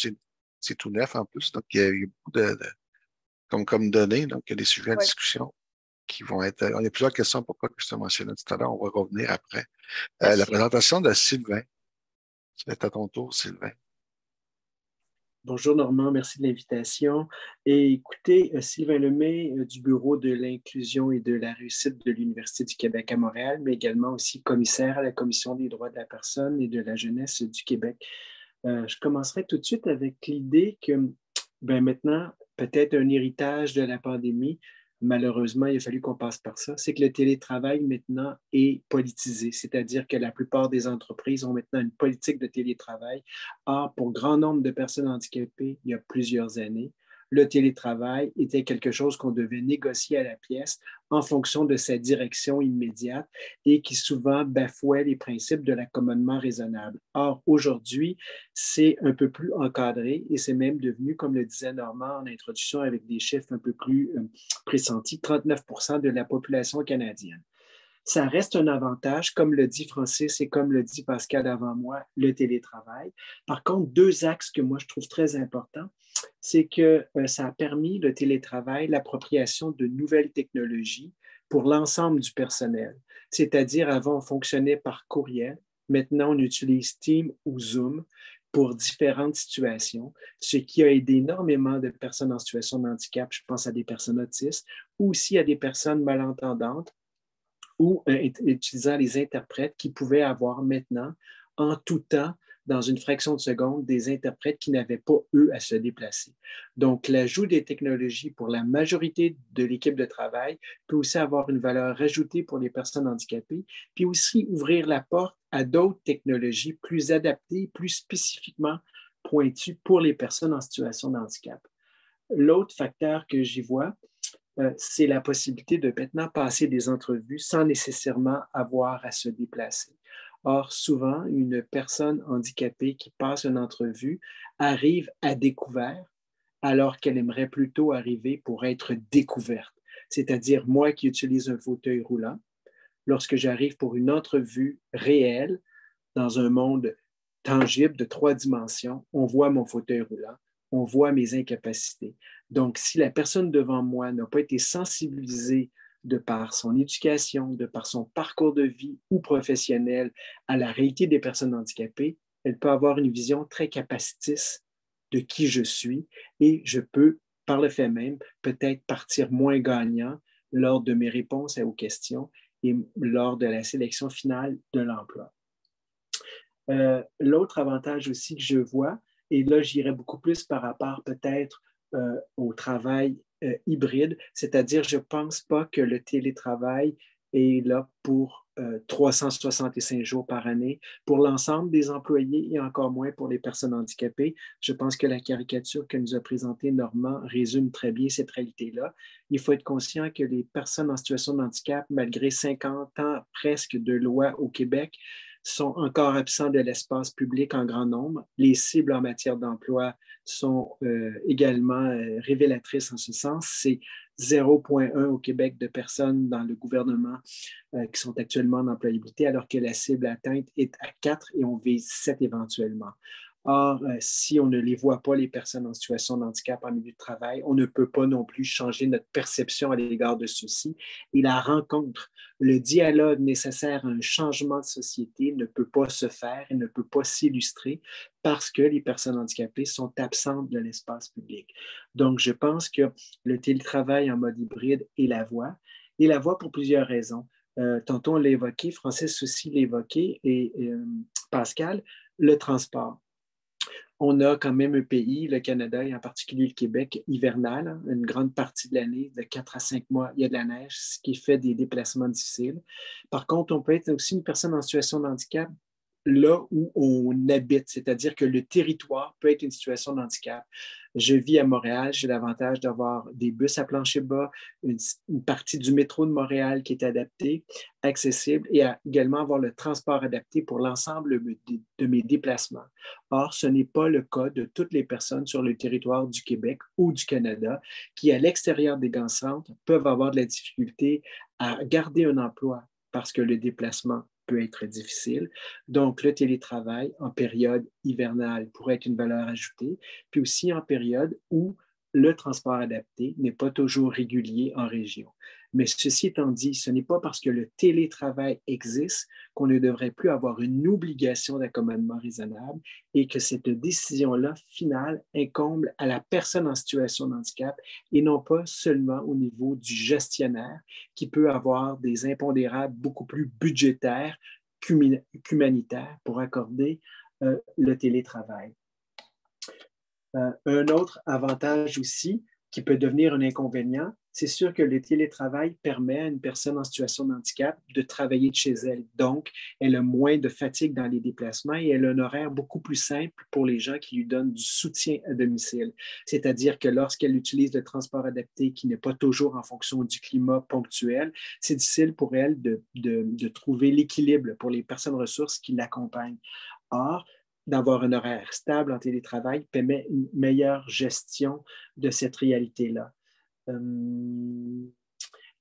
[SPEAKER 1] C'est tout neuf en plus. Donc, il y a beaucoup comme données. Donc, il y a des sujets de discussion qui vont être. On a plusieurs questions pourquoi que je te mentionnais tout à l'heure. On va revenir après. La présentation de Sylvain. C'est à ton tour, Sylvain.
[SPEAKER 4] Bonjour Normand, merci de l'invitation. Et écoutez, Sylvain Lemay du Bureau de l'inclusion et de la réussite de l'Université du Québec à Montréal, mais également aussi commissaire à la Commission des droits de la personne et de la jeunesse du Québec. Je commencerai tout de suite avec l'idée que maintenant, peut-être un héritage de la pandémie, malheureusement, il a fallu qu'on passe par ça, c'est que le télétravail maintenant est politisé, c'est-à-dire que la plupart des entreprises ont maintenant une politique de télétravail. Or, pour grand nombre de personnes handicapées, il y a plusieurs années, le télétravail était quelque chose qu'on devait négocier à la pièce en fonction de sa direction immédiate et qui souvent bafouait les principes de l'accommodement raisonnable. Or, aujourd'hui, c'est un peu plus encadré et c'est même devenu, comme le disait Normand en introduction, avec des chiffres un peu plus pressentis, 39% de la population canadienne. Ça reste un avantage, comme le dit Francis et comme le dit Pascal avant moi, le télétravail. Par contre, 2 axes que moi je trouve très importants, c'est que ça a permis, le télétravail, l'appropriation de nouvelles technologies pour l'ensemble du personnel. C'est-à-dire, avant, on fonctionnait par courriel. Maintenant, on utilise Teams ou Zoom pour différentes situations, ce qui a aidé énormément de personnes en situation de handicap. Je pense à des personnes autistes ou aussi à des personnes malentendantes ou utilisant les interprètes qui pouvaient avoir maintenant, en tout temps, dans une fraction de seconde, des interprètes qui n'avaient pas, eux, à se déplacer. Donc, l'ajout des technologies pour la majorité de l'équipe de travail peut aussi avoir une valeur ajoutée pour les personnes handicapées, puis aussi ouvrir la porte à d'autres technologies plus adaptées, plus spécifiquement pointues pour les personnes en situation de handicap. L'autre facteur que j'y vois, c'est la possibilité de maintenant passer des entrevues sans nécessairement avoir à se déplacer. Or, souvent, une personne handicapée qui passe une entrevue arrive à découvert alors qu'elle aimerait plutôt arriver pour être découverte. C'est-à-dire, moi qui utilise un fauteuil roulant, lorsque j'arrive pour une entrevue réelle dans un monde tangible de 3 dimensions, on voit mon fauteuil roulant, on voit mes incapacités. Donc, si la personne devant moi n'a pas été sensibilisée de par son éducation, de par son parcours de vie ou professionnel à la réalité des personnes handicapées, elle peut avoir une vision très capacitiste de qui je suis et je peux, par le fait même, peut-être partir moins gagnant lors de mes réponses aux questions et lors de la sélection finale de l'emploi. L'autre avantage aussi que je vois, et là j'irais beaucoup plus par rapport peut-être au travail hybride, c'est-à-dire je ne pense pas que le télétravail est là pour 365 jours par année pour l'ensemble des employés et encore moins pour les personnes handicapées. Je pense que la caricature que nous a présentée Normand résume très bien cette réalité-là. Il faut être conscient que les personnes en situation de handicap, malgré 50 ans presque de loi au Québec, sont encore absents de l'espace public en grand nombre. Les cibles en matière d'emploi sont également révélatrices en ce sens. C'est 0,1 au Québec de personnes dans le gouvernement qui sont actuellement en employabilité, alors que la cible atteinte est à 4 et on vise 7 éventuellement. Or, si on ne les voit pas, les personnes en situation de handicap en milieu de travail, on ne peut pas non plus changer notre perception à l'égard de ceux-ci. Et la rencontre, le dialogue nécessaire à un changement de société ne peut pas se faire et ne peut pas s'illustrer parce que les personnes handicapées sont absentes de l'espace public. Donc, je pense que le télétravail en mode hybride est la voie. Et la voie pour plusieurs raisons. Tantôt, on l'a évoqué, Francis aussi l'a évoqué, et Pascal, le transport. On a quand même un pays, le Canada et en particulier le Québec, hivernal. Une grande partie de l'année, de 4 à 5 mois, il y a de la neige, ce qui fait des déplacements difficiles. Par contre, on peut être aussi une personne en situation de handicap là où on habite, c'est-à-dire que le territoire peut être une situation de handicap. Je vis à Montréal, j'ai l'avantage d'avoir des bus à plancher bas, une partie du métro de Montréal qui est adaptée, accessible, et également avoir le transport adapté pour l'ensemble de mes déplacements. Or, ce n'est pas le cas de toutes les personnes sur le territoire du Québec ou du Canada qui, à l'extérieur des grands centres, peuvent avoir de la difficulté à garder un emploi parce que le déplacement peut être difficile. Donc, le télétravail en période hivernale pourrait être une valeur ajoutée, puis aussi en période où le transport adapté n'est pas toujours régulier en région. Mais ceci étant dit, ce n'est pas parce que le télétravail existe qu'on ne devrait plus avoir une obligation d'accommodement raisonnable et que cette décision-là finale incombe à la personne en situation de handicap et non pas seulement au niveau du gestionnaire qui peut avoir des impondérables beaucoup plus budgétaires qu'humanitaires pour accorder le télétravail. Un autre avantage aussi qui peut devenir un inconvénient, c'est sûr que le télétravail permet à une personne en situation de handicap de travailler de chez elle. Donc, elle a moins de fatigue dans les déplacements et elle a un horaire beaucoup plus simple pour les gens qui lui donnent du soutien à domicile. C'est-à-dire que lorsqu'elle utilise le transport adapté qui n'est pas toujours en fonction du climat ponctuel, c'est difficile pour elle de trouver l'équilibre pour les personnes ressources qui l'accompagnent. Or, d'avoir un horaire stable en télétravail permet une meilleure gestion de cette réalité-là.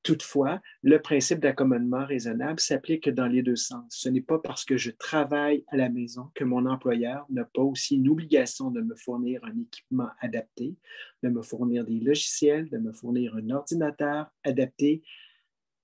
[SPEAKER 4] Toutefois, le principe d'accommodement raisonnable s'applique dans les deux sens. Ce n'est pas parce que je travaille à la maison que mon employeur n'a pas aussi une obligation de me fournir un équipement adapté, de me fournir des logiciels, de me fournir un ordinateur adapté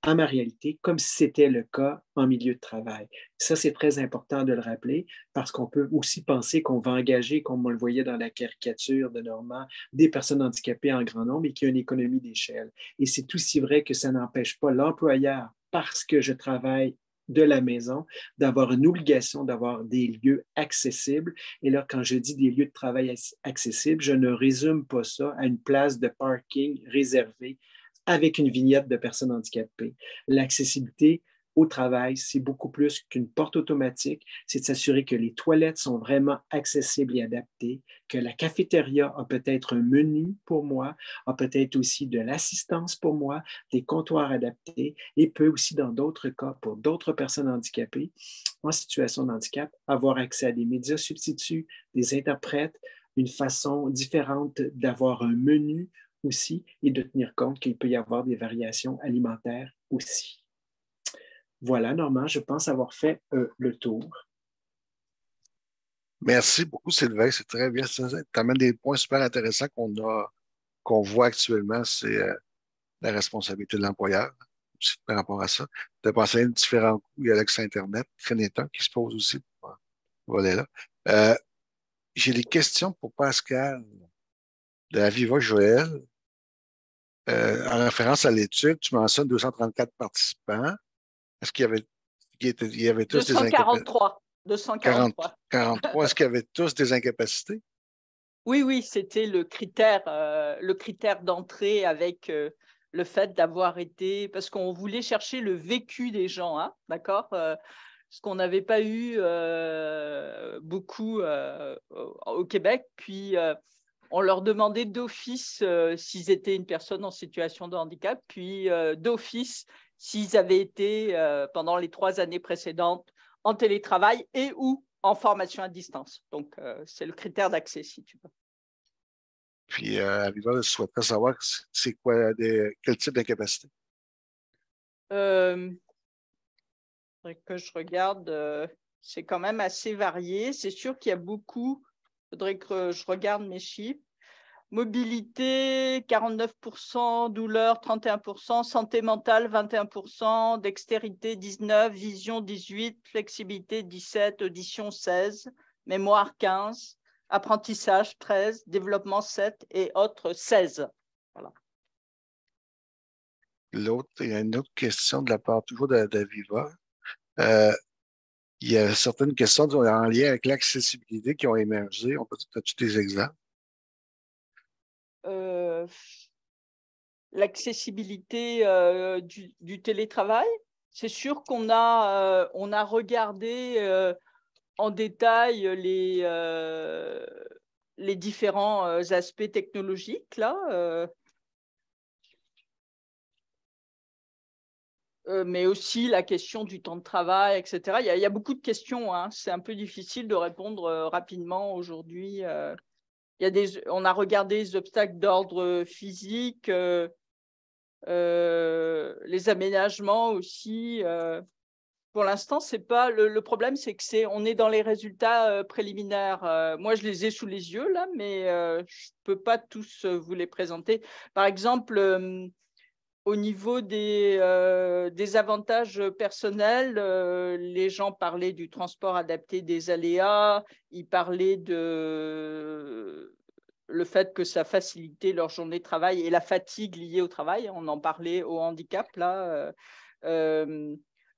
[SPEAKER 4] à ma réalité, comme si c'était le cas en milieu de travail. Ça, c'est très important de le rappeler parce qu'on peut aussi penser qu'on va engager, comme on le voyait dans la caricature de Normand, des personnes handicapées en grand nombre et qu'il y a une économie d'échelle. Et c'est aussi vrai que ça n'empêche pas l'employeur, parce que je travaille de la maison, d'avoir une obligation d'avoir des lieux accessibles. Et là, quand je dis des lieux de travail accessibles, je ne résume pas ça à une place de parking réservée avec une vignette de personnes handicapées. L'accessibilité au travail, c'est beaucoup plus qu'une porte automatique. C'est de s'assurer que les toilettes sont vraiment accessibles et adaptées, que la cafétéria a peut-être un menu pour moi, a peut-être aussi de l'assistance pour moi, des comptoirs adaptés et peut aussi, dans d'autres cas, pour d'autres personnes handicapées en situation de handicap, avoir accès à des médias substituts, des interprètes, une façon différente d'avoir un menu aussi et de tenir compte qu'il peut y avoir des variations alimentaires aussi. Voilà, Normand, je pense avoir fait le tour.
[SPEAKER 1] Merci beaucoup, Sylvain. C'est très bien. Tu amènes des points super intéressants qu'on voit actuellement. C'est la responsabilité de l'employeur aussi par rapport à ça. De penser à différents coûts. Il y a l'accès Internet, Trinita, qui se pose aussi pour ce volet-là. J'ai des questions pour Pascal de Aviva Joël. En référence à l'étude, tu mentionnes 234 participants. Est-ce il y avait tous des incapacités?
[SPEAKER 3] 243. 243.
[SPEAKER 1] 43. Est-ce qu'il y avait tous des incapacités?
[SPEAKER 3] Oui, c'était le critère d'entrée avec le fait d'avoir été, parce qu'on voulait chercher le vécu des gens, hein, d'accord, ce qu'on n'avait pas eu beaucoup au Québec. Puis on leur demandait d'office s'ils étaient une personne en situation de handicap, puis d'office s'ils avaient été pendant les 3 années précédentes en télétravail et ou en formation à distance. Donc, c'est le critère d'accès, si tu veux.
[SPEAKER 1] Puis, Aviva souhaiterait savoir c'est quoi, quel type d'incapacité?
[SPEAKER 3] Que je regarde, c'est quand même assez varié. C'est sûr qu'il y a beaucoup, il faudrait que je regarde mes chiffres. Mobilité, 49%, douleur, 31%, santé mentale, 21%, dextérité, 19%, vision, 18%, flexibilité, 17%, audition, 16%, mémoire, 15%, apprentissage, 13%, développement, 7% et autres, 16%. Voilà.
[SPEAKER 1] Il y a une autre question de la part toujours d'Aviva. Il y a certaines questions en lien avec l'accessibilité qui ont émergé. On peut as-tu des exemples?
[SPEAKER 3] L'accessibilité du télétravail. C'est sûr qu'on a regardé en détail les différents aspects technologiques, là, mais aussi la question du temps de travail, etc. Il y a beaucoup de questions, hein. C'est un peu difficile de répondre rapidement aujourd'hui. On a regardé les obstacles d'ordre physique, les aménagements aussi. Pour l'instant, c'est pas le problème, c'est que on est dans les résultats préliminaires. Moi, je les ai sous les yeux là, mais je peux pas tous vous les présenter. Par exemple, au niveau des avantages personnels, les gens parlaient du transport adapté des aléas, ils parlaient de le fait que ça facilitait leur journée de travail et la fatigue liée au travail. On en parlait au handicap, là.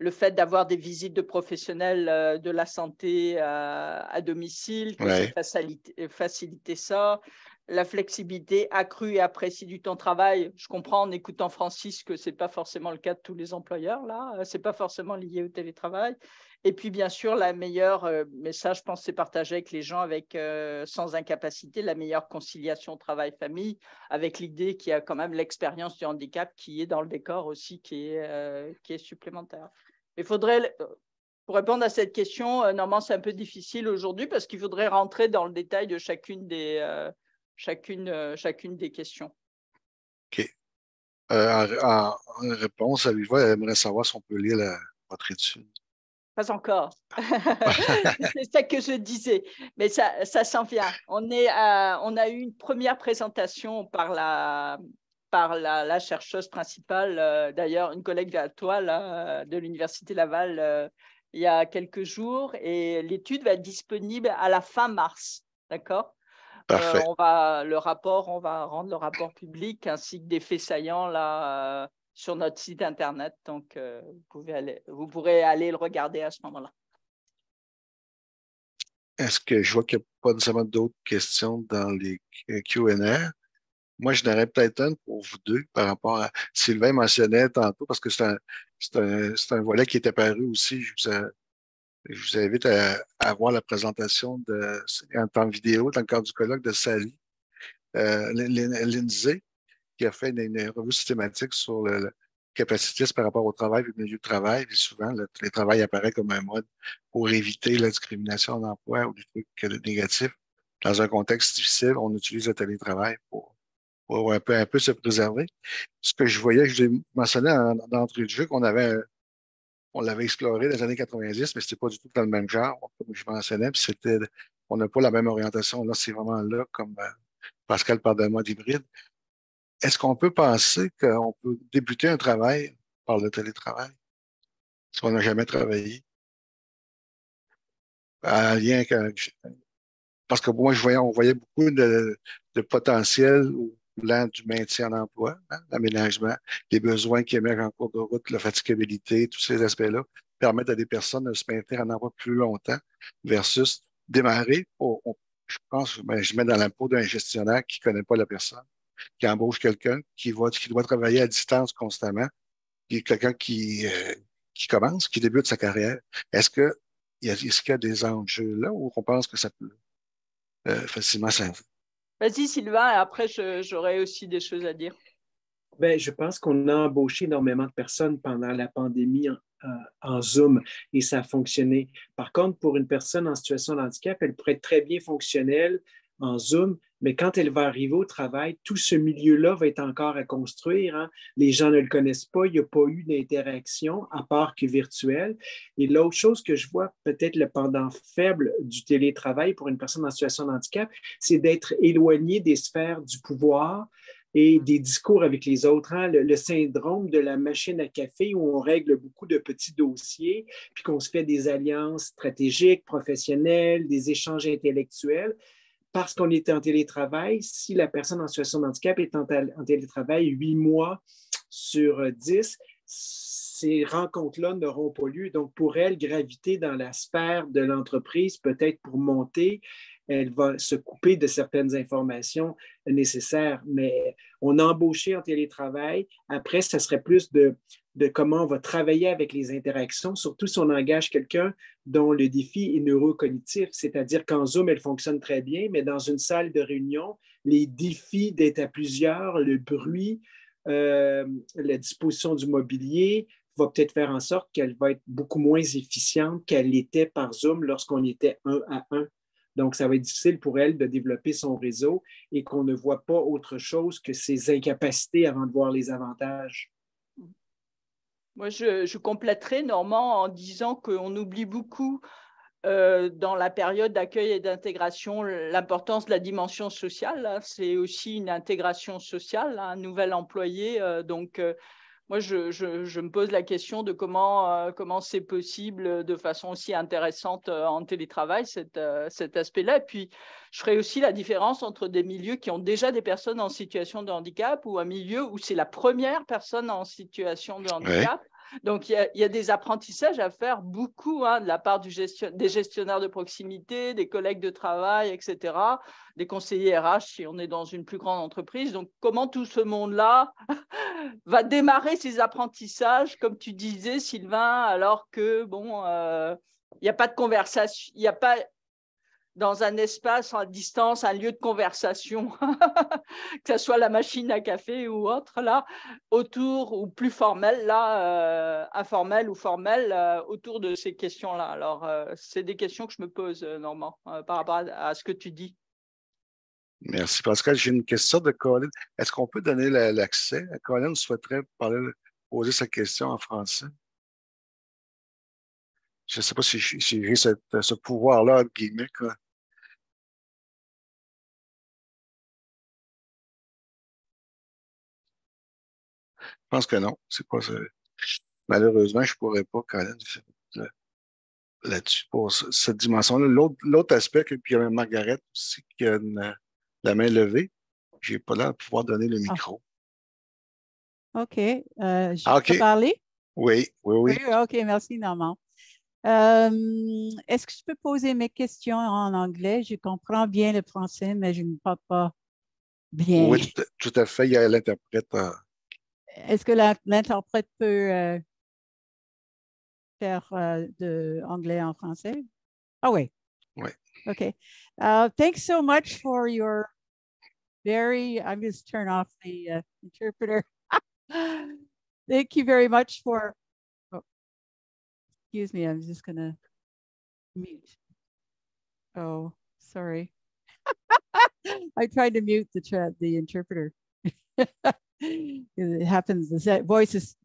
[SPEAKER 3] Le fait d'avoir des visites de professionnels de la santé à domicile, que ça facilitait ça. La flexibilité accrue et appréciée du temps de travail. Je comprends en écoutant Francis que ce n'est pas forcément le cas de tous les employeurs, là. Ce n'est pas forcément lié au télétravail. Et puis, bien sûr, la meilleure, mais ça, je pense, c'est partagé avec les gens sans incapacité, la meilleure conciliation travail-famille, avec l'idée qu'il y a quand même l'expérience du handicap qui est dans le décor aussi, qui est supplémentaire. Il faudrait, pour répondre à cette question, normalement, c'est un peu difficile aujourd'hui parce qu'il faudrait rentrer dans le détail de chacune des questions.
[SPEAKER 1] OK. En réponse, Aviva aimerait savoir si on peut lire votre étude.
[SPEAKER 3] Pas encore. C'est ça que je disais, mais ça s'en vient. On a eu une première présentation par la chercheuse principale, d'ailleurs une collègue à toi là, de l'Université Laval il y a quelques jours, et l'étude va être disponible à la fin mars, d'accord?
[SPEAKER 1] Parfait.
[SPEAKER 3] On va rendre le rapport public ainsi que des faits saillants là sur notre site internet, donc vous pourrez aller le regarder à ce moment-là.
[SPEAKER 1] Est-ce que je vois qu'il n'y a pas nécessairement d'autres questions dans les Q&A? Moi, je n'aurais peut-être une pour vous deux par rapport à Sylvain mentionnait tantôt, parce que c'est un volet qui est apparu aussi. Je vous invite à voir la présentation en temps vidéo dans le cadre du colloque de Sally Lindsay, qui a fait une revue systématique sur le capacitisme par rapport au travail et au milieu de travail. Puis souvent, le télétravail apparaît comme un mode pour éviter la discrimination en emploi ou des trucs négatifs. Dans un contexte difficile, on utilise le télétravail pour un peu se préserver. Ce que je voyais, je l'ai mentionné d'entrée de jeu, on l'avait exploré dans les années 90, mais c'était pas du tout dans le même genre, comme je mentionnais, puis on n'a pas la même orientation. Là, c'est vraiment là, comme Pascal parle d'un mode hybride. Est-ce qu'on peut penser qu'on peut débuter un travail par le télétravail si on n'a jamais travaillé? En lien avec parce que moi, on voyait beaucoup de potentiel au plan du maintien en emploi, hein, l'aménagement, les besoins qui émergent en cours de route, la fatigabilité, tous ces aspects-là permettent à des personnes de se maintenir en emploi plus longtemps versus démarrer. Je pense, ben, je mets dans la peau d'un gestionnaire qui ne connaît pas la personne, qui embauche quelqu'un qui doit travailler à distance constamment, qui est quelqu'un qui commence, qui débute sa carrière. Est-ce qu'il y a des enjeux là où on pense que ça peut facilement s'inventer?
[SPEAKER 3] Vas-y, Sylvain, et après, j'aurai aussi des choses à dire.
[SPEAKER 4] Ben, je pense qu'on a embauché énormément de personnes pendant la pandémie en Zoom et ça a fonctionné. Par contre, pour une personne en situation de handicap, elle pourrait être très bien fonctionnelle en Zoom, mais quand elle va arriver au travail, tout ce milieu-là va être encore à construire, hein. Les gens ne le connaissent pas, il n'y a pas eu d'interaction à part que virtuelle. Et l'autre chose que je vois, peut-être le pendant faible du télétravail pour une personne en situation de handicap, c'est d'être éloigné des sphères du pouvoir et des discours avec les autres, hein? Le syndrome de la machine à café où on règle beaucoup de petits dossiers, puis qu'on se fait des alliances stratégiques, professionnelles, des échanges intellectuels. Parce qu'on est en télétravail, si la personne en situation de handicap est en télétravail 8 mois sur 10, ces rencontres-là n'auront pas lieu. Donc, pour elle, graviter dans la sphère de l'entreprise, peut-être pour monter, elle va se couper de certaines informations nécessaires. Mais on a embauché en télétravail. Après, ça serait plus de comment on va travailler avec les interactions, surtout si on engage quelqu'un dont le défi est neurocognitif, c'est-à-dire qu'en Zoom, elle fonctionne très bien, mais dans une salle de réunion, les défis d'être à plusieurs, le bruit, la disposition du mobilier va peut-être faire en sorte qu'elle va être beaucoup moins efficiente qu'elle l'était par Zoom lorsqu'on était 1 à 1. Donc, ça va être difficile pour elle de développer son réseau et qu'on ne voit pas autre chose que ses incapacités avant de voir les avantages.
[SPEAKER 3] Moi, je compléterai, Normand, en disant qu'on oublie beaucoup dans la période d'accueil et d'intégration l'importance de la dimension sociale. C'est aussi une intégration sociale, un nouvel employé. Moi, je me pose la question de comment c'est possible de façon aussi intéressante en télétravail, cet aspect-là. Et puis, je ferai aussi la différence entre des milieux qui ont déjà des personnes en situation de handicap ou un milieu où c'est la première personne en situation de handicap.
[SPEAKER 1] Ouais.
[SPEAKER 3] Donc, il y a des apprentissages à faire beaucoup de la part des gestionnaires de proximité, des collègues de travail, etc., des conseillers RH si on est dans une plus grande entreprise. Donc, comment tout ce monde-là va démarrer ses apprentissages, comme tu disais, Sylvain, alors que, il n'y a pas de conversation, il n'y a pas dans un espace à distance, un lieu de conversation, que ce soit la machine à café ou autre, là, autour, ou plus formel, là, informel ou formel, autour de ces questions-là. Alors, c'est des questions que je me pose, Normand, par rapport à ce que tu dis.
[SPEAKER 1] Merci, Pascal. J'ai une question de Colin. Est-ce qu'on peut donner l'accès? Colin souhaiterait poser sa question en français. Je ne sais pas si j'ai ce pouvoir-là, entre guillemets, quoi. Je pense que non. C'est pas ça. Malheureusement, je ne pourrais pas, Colin, là-dessus, pour cette dimension-là. L'autre aspect, puis il y a Margaret aussi qui a la main levée. Je n'ai pas l'air de pouvoir donner le micro.
[SPEAKER 5] OK. Je peux parler?
[SPEAKER 1] Oui.
[SPEAKER 5] Oui, OK. Merci, Normand. Est-ce que je peux poser mes questions en anglais? Je comprends bien le français, mais je ne parle pas Bien.
[SPEAKER 1] Oui, tout à fait. Il y a l'interprète.
[SPEAKER 5] Est-ce que l'interprète peut faire de anglais en français? Ah oui.
[SPEAKER 1] Oui.
[SPEAKER 5] Okay. Thanks so much for your I'm just turn off the interpreter. Thank you very much for, oh, excuse me, I'm just gonna mute. Oh, sorry. I tried to mute the interpreter. It happens, the voices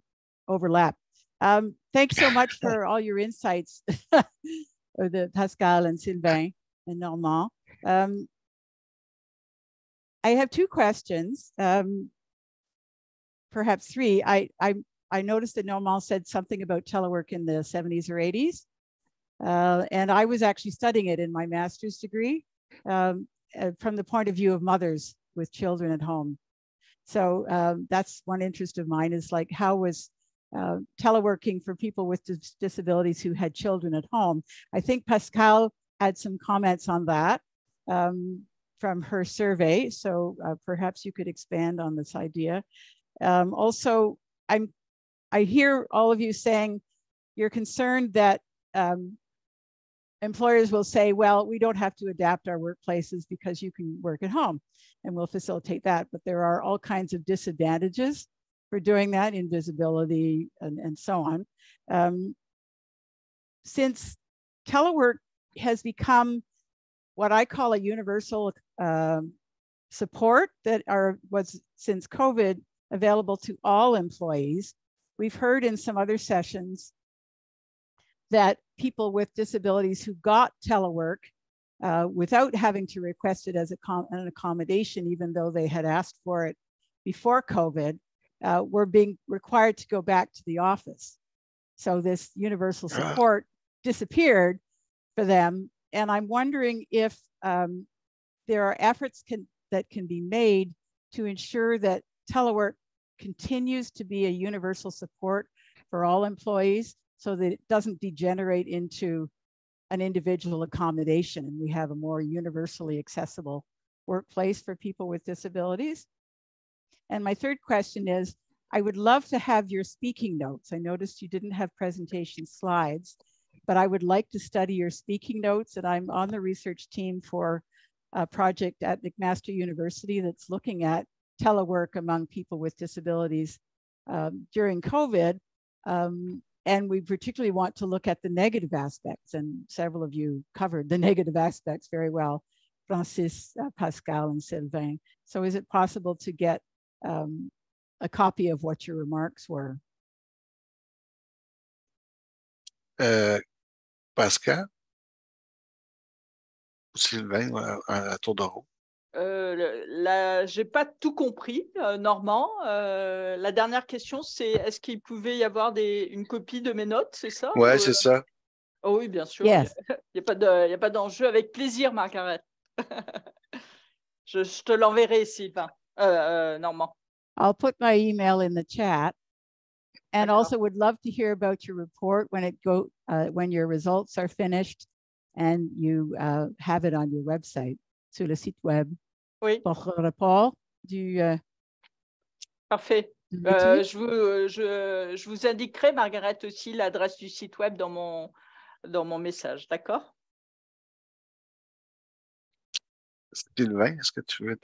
[SPEAKER 5] overlap. Thanks so much for all your insights, the Pascal and Sylvain and Normand. I have two questions, perhaps three. I noticed that Normand said something about telework in the 70s or 80s. And I was actually studying it in my master's degree from the point of view of mothers with children at home. So that's one interest of mine, is like, how was teleworking for people with disabilities who had children at home? I think Pascal had some comments on that from her survey. So perhaps you could expand on this idea. Also, I hear all of you saying you're concerned that employers will say, well, we don't have to adapt our workplaces because you can work at home, and we'll facilitate that. But there are all kinds of disadvantages for doing that, invisibility and so on. Since telework has become what I call a universal support that was since COVID available to all employees, we've heard in some other sessions that people with disabilities who got telework without having to request it as an accommodation, even though they had asked for it before COVID, were being required to go back to the office. So this universal support disappeared for them. And I'm wondering if there are efforts that can be made to ensure that telework continues to be a universal support for all employees, so that it doesn't degenerate into an individual accommodation and we have a more universally accessible workplace for people with disabilities. And my third question is, I would love to have your speaking notes. I noticed you didn't have presentation slides, but I would like to study your speaking notes, and I'm on the research team for a project at McMaster University that's looking at telework among people with disabilities during COVID. And we particularly want to look at the negative aspects, and several of you covered the negative aspects very well, Francis, Pascal, and Sylvain. So is it possible to get a copy of what your remarks were?
[SPEAKER 1] Pascal ou Sylvain à tour de rôle?
[SPEAKER 3] J'ai pas tout compris, Normand. La dernière question, c'est est-ce qu'il pouvait y avoir une copie de mes notes, c'est ça?
[SPEAKER 1] Oui, c'est ça.
[SPEAKER 3] Oh, oui, bien sûr.
[SPEAKER 5] Yes.
[SPEAKER 3] Il n'y a pas d'enjeu. Avec plaisir, Margaret. Je te l'enverrai, Sylvain. Normand.
[SPEAKER 5] I'll put my email in the chat, and also would love to hear about your report when your results are finished and you have it on your website, sur le site web.
[SPEAKER 3] Oui.
[SPEAKER 5] Pour le rapport du...
[SPEAKER 3] Parfait. Je vous indiquerai, Margaret, aussi l'adresse du site web dans mon message, d'accord?
[SPEAKER 1] Sylvain, est-ce que tu veux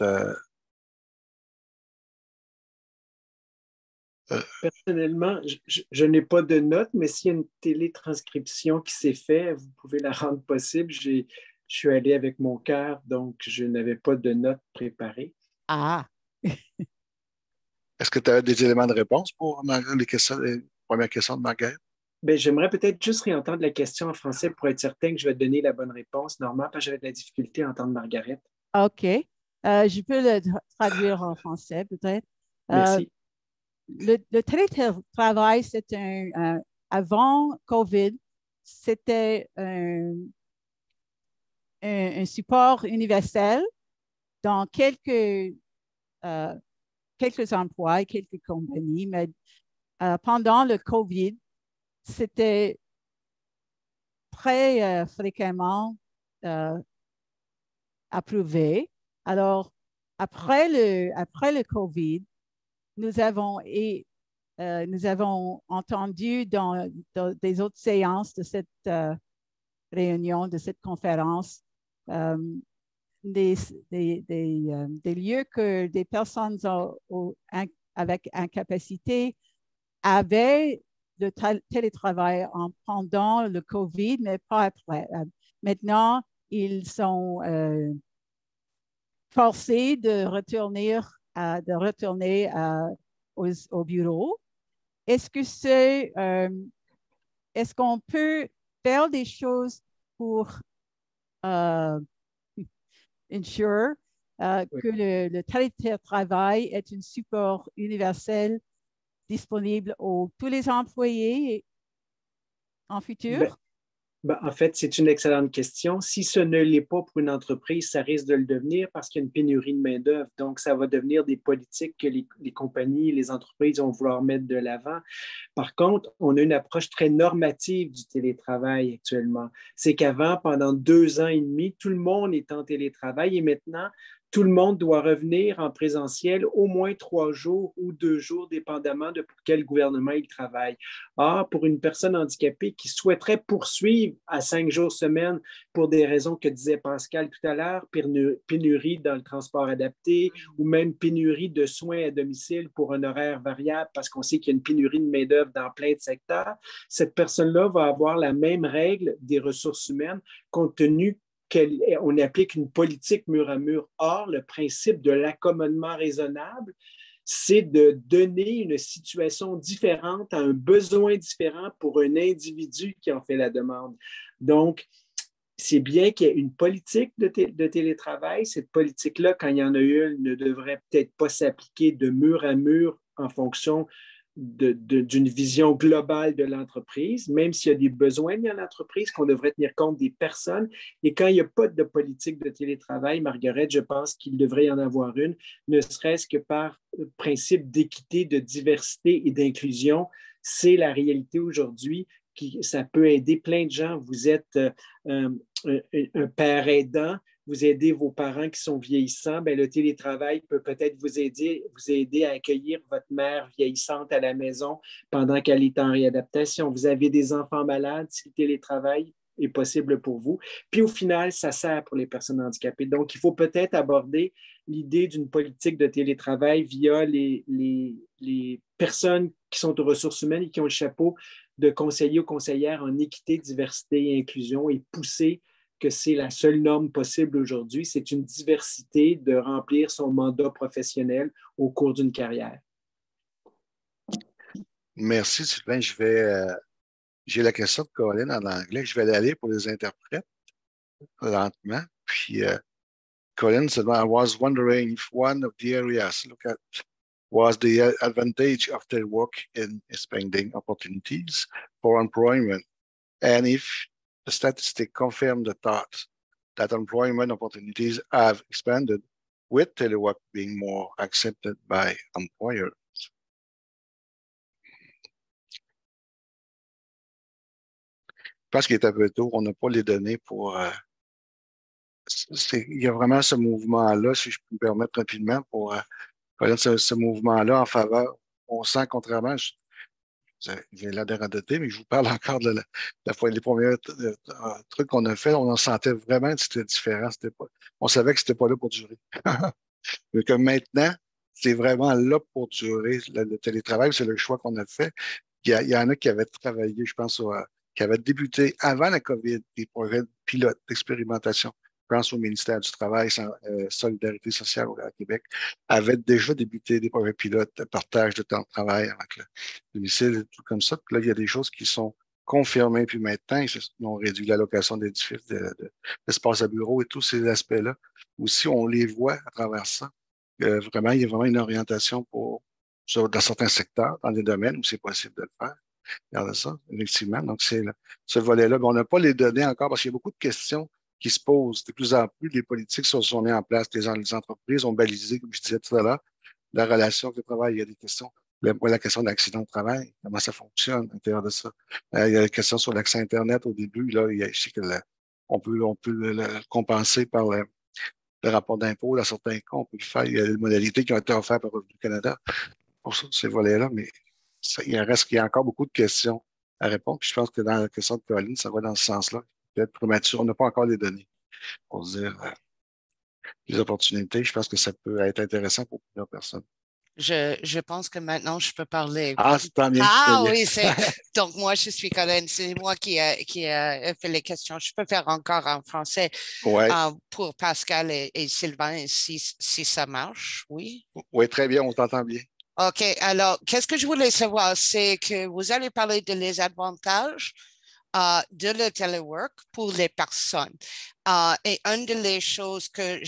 [SPEAKER 4] Personnellement, je n'ai pas de notes, mais s'il y a une télétranscription qui s'est faite, vous pouvez la rendre possible. Je suis allé avec mon cœur, donc je n'avais pas de notes préparées.
[SPEAKER 5] Ah!
[SPEAKER 1] Est-ce que tu as des éléments de réponse pour les premières questions de Margaret?
[SPEAKER 4] Bien, j'aimerais peut-être juste réentendre la question en français pour être certain que je vais donner la bonne réponse, Normand, parce que j'avais de la difficulté à entendre Margaret.
[SPEAKER 5] OK. Je peux le traduire en français, peut-être.
[SPEAKER 4] Merci.
[SPEAKER 5] Le télétravail, c'est avant COVID, c'était un support universel dans quelques emplois et quelques compagnies, mais pendant le COVID, c'était très fréquemment approuvé. Alors, après le COVID, nous avons, nous avons entendu dans des autres séances de cette réunion, de cette conférence, des lieux que des personnes avec incapacité avaient le télétravail pendant le COVID, mais pas après. Maintenant, ils sont forcés de retourner au bureau. Est-ce qu'on peut faire des choses pour ensure que le télétravail est un support universel disponible aux tous les employés en futur?
[SPEAKER 4] En fait, c'est une excellente question. Si ce ne l'est pas pour une entreprise, ça risque de le devenir parce qu'il y a une pénurie de main-d'œuvre. Donc, ça va devenir des politiques que les compagnies, les entreprises vont vouloir mettre de l'avant. Par contre, on a une approche très normative du télétravail actuellement. C'est qu'avant, pendant 2 ans et demi, tout le monde est en télétravail et maintenant, tout le monde doit revenir en présentiel au moins 3 jours ou 2 jours, dépendamment de pour quel gouvernement il travaille. Or, pour une personne handicapée qui souhaiterait poursuivre à 5 jours semaine pour des raisons que disait Pascal tout à l'heure, pénurie dans le transport adapté ou même pénurie de soins à domicile pour un horaire variable parce qu'on sait qu'il y a une pénurie de main-d'œuvre dans plein de secteurs, cette personne-là va avoir la même règle des ressources humaines compte tenu qu'on applique une politique mur à mur. Or, le principe de l'accommodement raisonnable, c'est de donner une situation différente à un besoin différent pour un individu qui en fait la demande. Donc, c'est bien qu'il y ait une politique de télétravail. Cette politique-là, quand il y en a une, ne devrait peut-être pas s'appliquer de mur à mur en fonction d'une vision globale de l'entreprise, même s'il y a des besoins dans l'entreprise, qu'on devrait tenir compte des personnes. Et quand il n'y a pas de politique de télétravail, Marguerite, je pense qu'il devrait y en avoir une, ne serait-ce que par principe d'équité, de diversité et d'inclusion. C'est la réalité aujourd'hui. Ça peut aider plein de gens. Vous êtes un père aidant, vous aidez vos parents qui sont vieillissants, bien, le télétravail peut peut-être vous aider à accueillir votre mère vieillissante à la maison pendant qu'elle est en réadaptation. Vous avez des enfants malades, si le télétravail est possible pour vous. Puis au final, ça sert pour les personnes handicapées. Donc, il faut peut-être aborder l'idée d'une politique de télétravail via les personnes qui sont aux ressources humaines et qui ont le chapeau de conseillers ou conseillères en équité, diversité et inclusion et pousser que c'est la seule norme possible aujourd'hui. C'est une diversité de remplir son mandat professionnel au cours d'une carrière.
[SPEAKER 1] Merci, Sylvain. J'ai la question de Colin en anglais. Je vais aller pour les interprètes lentement. Puis, Colin said, I was wondering if one of the areas look at was the advantage of their work in expanding opportunities for employment, and if the statistic confirmed the thought that employment opportunities have expanded with telework being more accepted by employers. Je pense qu'il est un peu tôt, on n'a pas les données pour... il y a vraiment ce mouvement-là, si je peux me permettre rapidement, pour ce mouvement-là en faveur. On sent, contrairement, j'ai l'air de radoter, mais je vous parle encore de les premiers trucs qu'on a fait, on en sentait vraiment que c'était différent. On savait que c'était pas là pour durer. Mais que maintenant, c'est vraiment là pour durer. Le télétravail, c'est le choix qu'on a fait. Il y en a qui avaient travaillé, je pense, qui avaient débuté avant la COVID, des projets pilotes d'expérimentation. Je pense au ministère du Travail, Solidarité sociale à Québec, avaient déjà débuté des projets pilotes de partage de temps de travail avec le domicile et tout comme ça. Puis là, il y a des choses qui sont confirmées. Puis maintenant, ils ont réduit l'allocation d'édifices, d'espace à bureau et tous ces aspects-là. Aussi, on les voit à travers ça. Vraiment, il y a vraiment une orientation dans certains secteurs, dans des domaines où c'est possible de le faire. Regardez ça, effectivement. Donc, c'est ce volet-là. Mais on n'a pas les données encore parce qu'il y a beaucoup de questions qui se posent. De plus en plus, les politiques sont mises en place. Les entreprises ont balisé, comme je disais tout à l'heure, la relation avec le travail. Il y a des questions. La question de l'accident de travail, comment ça fonctionne à l'intérieur de ça. Il y a la question sur l'accès Internet au début. Là, je sais que on peut le compenser par le rapport d'impôt dans certains cas, on peut le faire. Il y a des modalités qui ont été offertes par Revenu Canada pour ces volets-là, mais il y a encore beaucoup de questions à répondre. Puis je pense que dans la question de Caroline, ça va dans ce sens-là. Peut-être prématuré. On n'a pas encore les données pour dire les opportunités. Je pense que ça peut être intéressant pour plusieurs personnes.
[SPEAKER 6] Je pense que maintenant, je peux parler.
[SPEAKER 1] Ah, c'est tant bien.
[SPEAKER 6] Ah oui, donc moi, je suis Colin. C'est moi qui a fait les questions. Je peux faire encore en français
[SPEAKER 1] Ouais.
[SPEAKER 6] pour Pascal et Sylvain, si ça marche, oui?
[SPEAKER 1] Oui, très bien, on t'entend bien.
[SPEAKER 6] OK, alors, qu'est-ce que je voulais savoir, c'est que vous allez parler de les avantages de le telework pour les personnes. Et une des choses que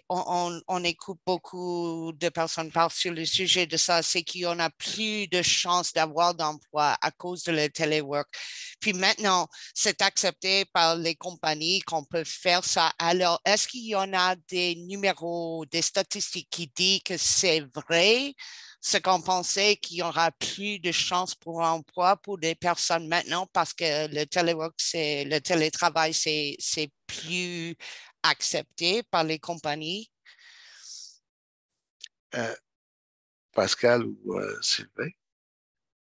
[SPEAKER 6] on écoute beaucoup de personnes parler sur le sujet de ça, c'est qu'il y en a plus de chances d'avoir d'emploi à cause de le telework. Puis maintenant, c'est accepté par les compagnies qu'on peut faire ça. Alors, est-ce qu'il y en a des numéros, des statistiques qui disent que c'est vrai? Ce qu'on pensait qu'il y aura plus de chances pour emploi pour des personnes maintenant parce que le télétravail, c'est plus accepté par les compagnies.
[SPEAKER 1] Pascal ou Sylvain?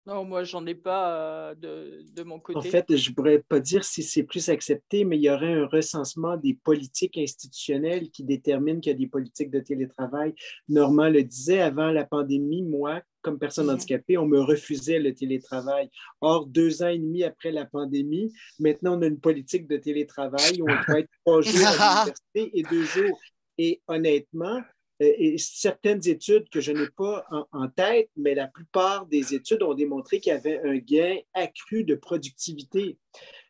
[SPEAKER 3] Non, moi, j'en ai pas de mon côté.
[SPEAKER 4] En fait, je ne pourrais pas dire si c'est plus accepté, mais il y aurait un recensement des politiques institutionnelles qui déterminent qu'il y a des politiques de télétravail. Normand le disait, avant la pandémie, moi, comme personne handicapée, on me refusait le télétravail. Or, 2 ans et demi après la pandémie, maintenant, on a une politique de télétravail où on doit être 3 jours à l'université et 2 jours. Et honnêtement, et certaines études que je n'ai pas en tête, mais la plupart des études ont démontré qu'il y avait un gain accru de productivité.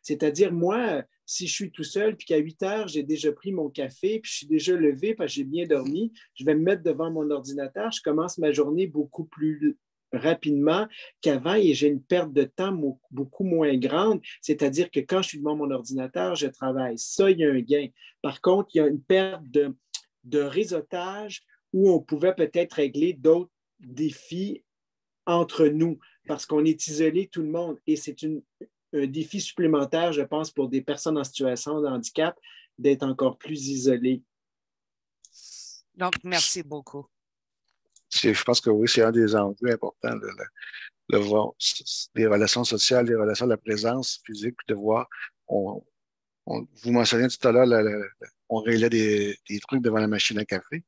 [SPEAKER 4] C'est-à-dire, moi, si je suis tout seul, puis qu'à 8 heures, j'ai déjà pris mon café, puis je suis déjà levé parce que j'ai bien dormi, je vais me mettre devant mon ordinateur, je commence ma journée beaucoup plus rapidement qu'avant et j'ai une perte de temps beaucoup moins grande. C'est-à-dire que quand je suis devant mon ordinateur, je travaille. Ça, il y a un gain. Par contre, il y a une perte de réseautage où on pouvait peut-être régler d'autres défis entre nous parce qu'on est isolé tout le monde et c'est un défi supplémentaire, je pense, pour des personnes en situation de handicap d'être encore plus isolées.
[SPEAKER 6] Donc, merci beaucoup.
[SPEAKER 1] Je pense que oui, c'est un des enjeux importants, les relations sociales, les relations de la présence physique, puis de voir, vous mentionnez tout à l'heure, on réglait des trucs devant la machine à café.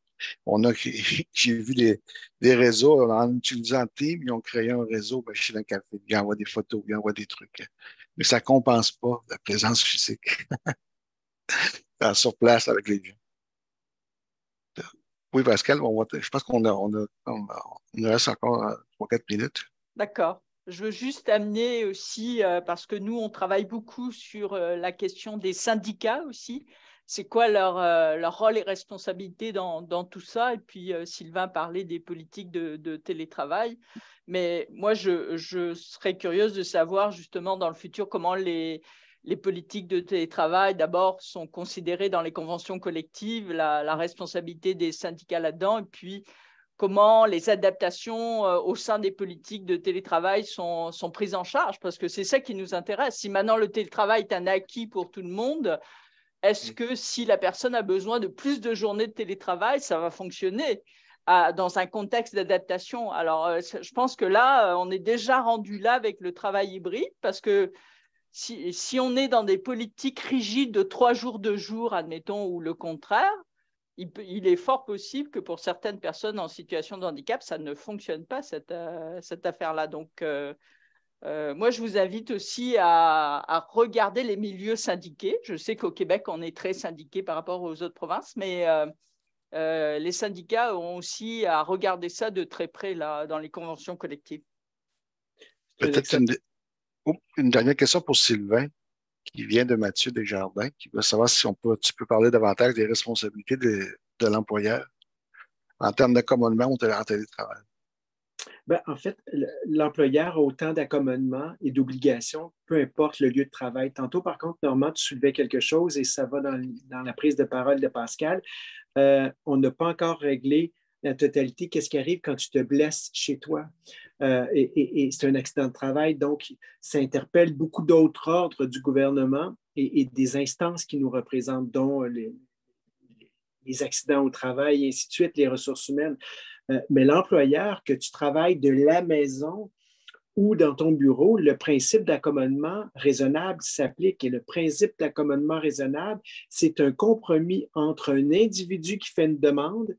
[SPEAKER 1] J'ai vu des réseaux en utilisant Teams, ils ont créé un réseau machine à café. Ils envoient des photos, ils envoient des trucs. Mais ça ne compense pas la présence physique sur place avec les gens. Oui, Pascal, je pense il nous reste encore 3-4 minutes.
[SPEAKER 3] D'accord. Je veux juste amener aussi, parce que nous, on travaille beaucoup sur la question des syndicats aussi. C'est quoi leur rôle et responsabilité dans tout ça? Et puis, Sylvain parlait des politiques de télétravail. Mais moi, je serais curieuse de savoir justement dans le futur comment les politiques de télétravail, d'abord, sont considérées dans les conventions collectives, la responsabilité des syndicats là-dedans, et puis comment les adaptations au sein des politiques de télétravail sont prises en charge, parce que c'est ça qui nous intéresse. Si maintenant le télétravail est un acquis pour tout le monde, est-ce que si la personne a besoin de plus de journées de télétravail, ça va fonctionner dans un contexte d'adaptation? Alors, je pense que là, on est déjà rendu là avec le travail hybride, parce que si on est dans des politiques rigides de 3 jours, 2 jours, admettons, ou le contraire, il est fort possible que pour certaines personnes en situation de handicap, ça ne fonctionne pas, cette affaire-là. Donc, moi, je vous invite aussi à regarder les milieux syndiqués. Je sais qu'au Québec, on est très syndiqué par rapport aux autres provinces, mais les syndicats ont aussi à regarder ça de très près là, dans les conventions collectives.
[SPEAKER 1] Peut-être une dernière question pour Sylvain, qui vient de Mathieu Desjardins, qui veut savoir si tu peux parler davantage des responsabilités de l'employeur en termes d'accommodement en télétravail.
[SPEAKER 4] Ben, en fait, l'employeur a autant d'accommodements et d'obligations, peu importe le lieu de travail. Tantôt, par contre, Normand, tu soulevais quelque chose et ça va dans la prise de parole de Pascal. On n'a pas encore réglé la totalité. Qu'est-ce qui arrive quand tu te blesses chez toi? Et c'est un accident de travail, donc ça interpelle beaucoup d'autres ordres du gouvernement et des instances qui nous représentent, dont les accidents au travail, et ainsi de suite, les ressources humaines. Mais l'employeur, que tu travailles de la maison ou dans ton bureau, le principe d'accommodement raisonnable s'applique. Et le principe d'accommodement raisonnable, c'est un compromis entre un individu qui fait une demande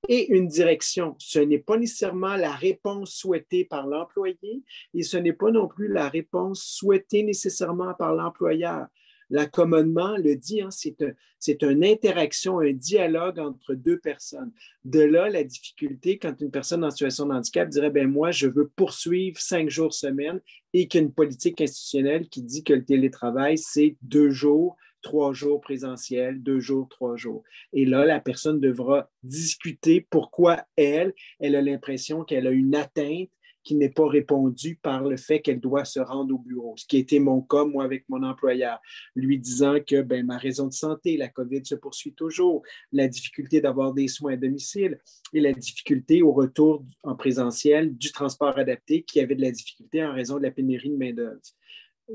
[SPEAKER 4] et une direction. Ce n'est pas nécessairement la réponse souhaitée par l'employé et ce n'est pas non plus la réponse souhaitée nécessairement par l'employeur. L'accommodement le dit, hein, c'est une interaction, un dialogue entre deux personnes. De là, la difficulté quand une personne en situation de handicap dirait, ben moi, je veux poursuivre 5 jours semaine et qu'il y a une politique institutionnelle qui dit que le télétravail, c'est 2 jours, 3 jours présentiels, 2 jours, 3 jours. Et là, la personne devra discuter pourquoi elle a l'impression qu'elle a une atteinte qui n'est pas répondue par le fait qu'elle doit se rendre au bureau. Ce qui a été mon cas, moi, avec mon employeur, lui disant que ben, ma raison de santé, la COVID se poursuit toujours, la difficulté d'avoir des soins à domicile et la difficulté au retour en présentiel du transport adapté qui avait de la difficulté en raison de la pénurie de main-d'œuvre.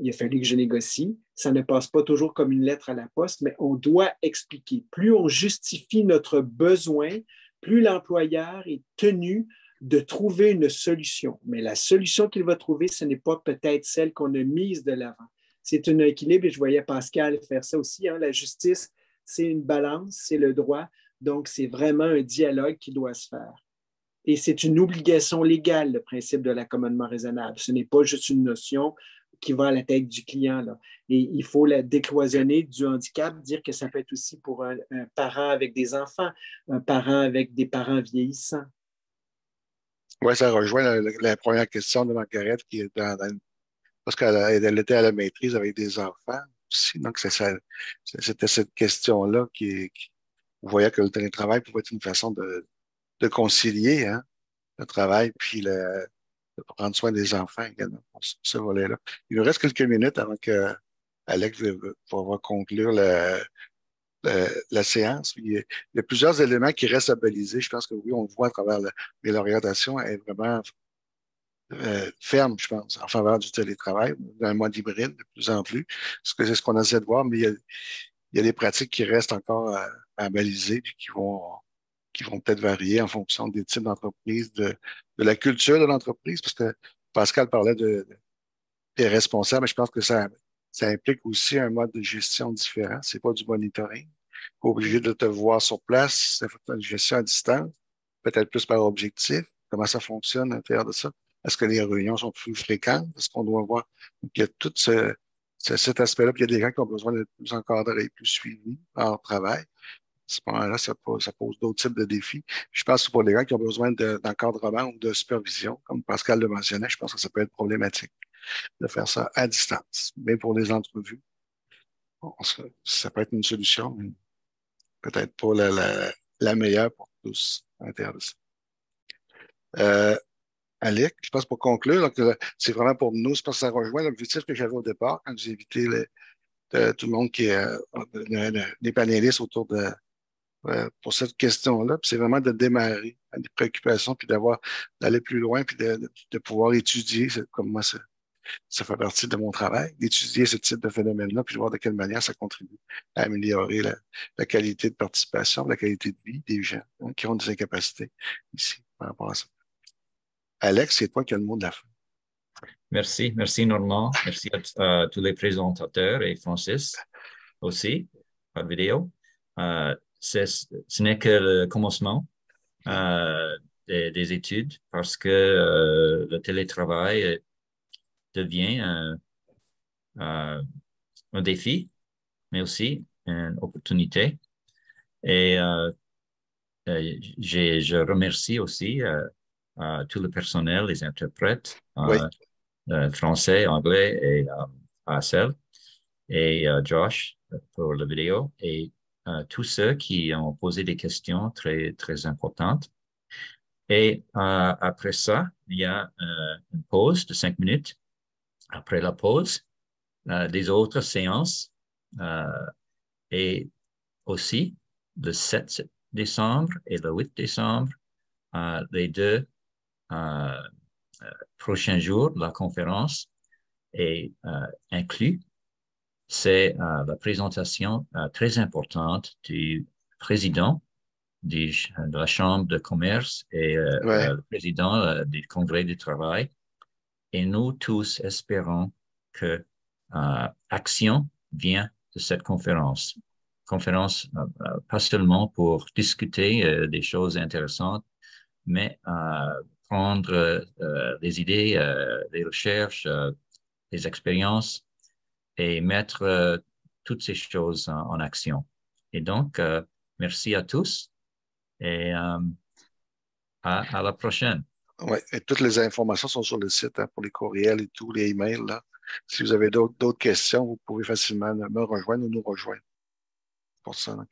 [SPEAKER 4] Il a fallu que je négocie. Ça ne passe pas toujours comme une lettre à la poste, mais on doit expliquer. Plus on justifie notre besoin, plus l'employeur est tenu de trouver une solution. Mais la solution qu'il va trouver, ce n'est pas peut-être celle qu'on a mise de l'avant. C'est un équilibre, et je voyais Pascal faire ça aussi. Hein. La justice, c'est une balance, c'est le droit. Donc, c'est vraiment un dialogue qui doit se faire. Et c'est une obligation légale, le principe de l'accommodement raisonnable. Ce n'est pas juste une notion qui va à la tête du client, là. Et il faut la décloisonner du handicap, dire que ça peut être aussi pour un parent avec des enfants, un parent avec des parents vieillissants.
[SPEAKER 1] Oui, ça rejoint la première question de Margaret qui est parce qu'elle était à la maîtrise avec des enfants aussi. Donc, c'était cette question-là on voyait que le télétravail pouvait être une façon de concilier, hein, le travail puis de prendre soin des enfants également pour ce volet-là. Il nous reste quelques minutes avant que Alex va conclure la séance. Il y a plusieurs éléments qui restent à baliser. Je pense que oui, on le voit à travers mais l'orientation est vraiment ferme, je pense, en faveur du télétravail, d'un mode hybride de plus en plus. Parce que c'est ce qu'on essaie de voir, mais il y a des pratiques qui restent encore à baliser et qui vont peut-être varier en fonction des types d'entreprises, de la culture de l'entreprise, parce que Pascal parlait des responsables, mais je pense que ça implique aussi un mode de gestion différent. C'est pas du monitoring. Pas obligé de te voir sur place, c'est une gestion à distance, peut-être plus par objectif. Comment ça fonctionne à l'intérieur de ça? Est-ce que les réunions sont plus fréquentes? Est-ce qu'on doit voir? Donc, il y a tout cet aspect-là, puis il y a des gens qui ont besoin d'être plus encadrés, plus suivis par leur travail. À ce moment-là, ça pose d'autres types de défis. Je pense que pour les gens qui ont besoin d'encadrement ou de supervision, comme Pascal le mentionnait, je pense que ça peut être problématique de faire ça à distance. Mais pour les entrevues, ça peut être une solution, mais peut-être pas la meilleure pour tous à l'intérieur de ça. Alec, je pense pour conclure, donc, c'est vraiment pour nous, c'est parce que ça rejoint l'objectif que j'avais au départ quand j'ai invité tout le monde qui est les panélistes autour pour cette question-là. Puis c'est vraiment de démarrer à des préoccupations, puis d'aller plus loin, puis de pouvoir étudier, comme moi, ça fait partie de mon travail, d'étudier ce type de phénomène-là, puis de voir de quelle manière ça contribue à améliorer la qualité de participation, la qualité de vie des gens, hein, qui ont des incapacités ici par rapport à ça. Alex, c'est toi qui as le mot de la fin.
[SPEAKER 7] Merci Normand. Merci à tous les présentateurs et Francis aussi, par vidéo. Ce n'est que le commencement des études parce que le télétravail devient un défi, mais aussi une opportunité. Et je remercie aussi tout le personnel, les interprètes,
[SPEAKER 1] Oui.
[SPEAKER 7] français, anglais et ASL, et Josh pour la vidéo, et tous ceux qui ont posé des questions très, très importantes. Et après ça, il y a une pause de 5 minutes. Après la pause, des autres séances et aussi le 7 décembre et le 8 décembre, les deux prochains jours de la conférence est inclus. C'est la présentation très importante du président de la Chambre de commerce et le président du Congrès du travail. Et nous tous espérons que action vient de cette conférence. Conférence pas seulement pour discuter des choses intéressantes, mais prendre des idées, des recherches, des expériences et mettre toutes ces choses en action. Et donc, merci à tous et à la prochaine.
[SPEAKER 1] Oui, et toutes les informations sont sur le site pour les courriels et tous les emails. Là. Si vous avez d'autres questions, vous pouvez facilement me rejoindre ou nous rejoindre pour ça. Donc.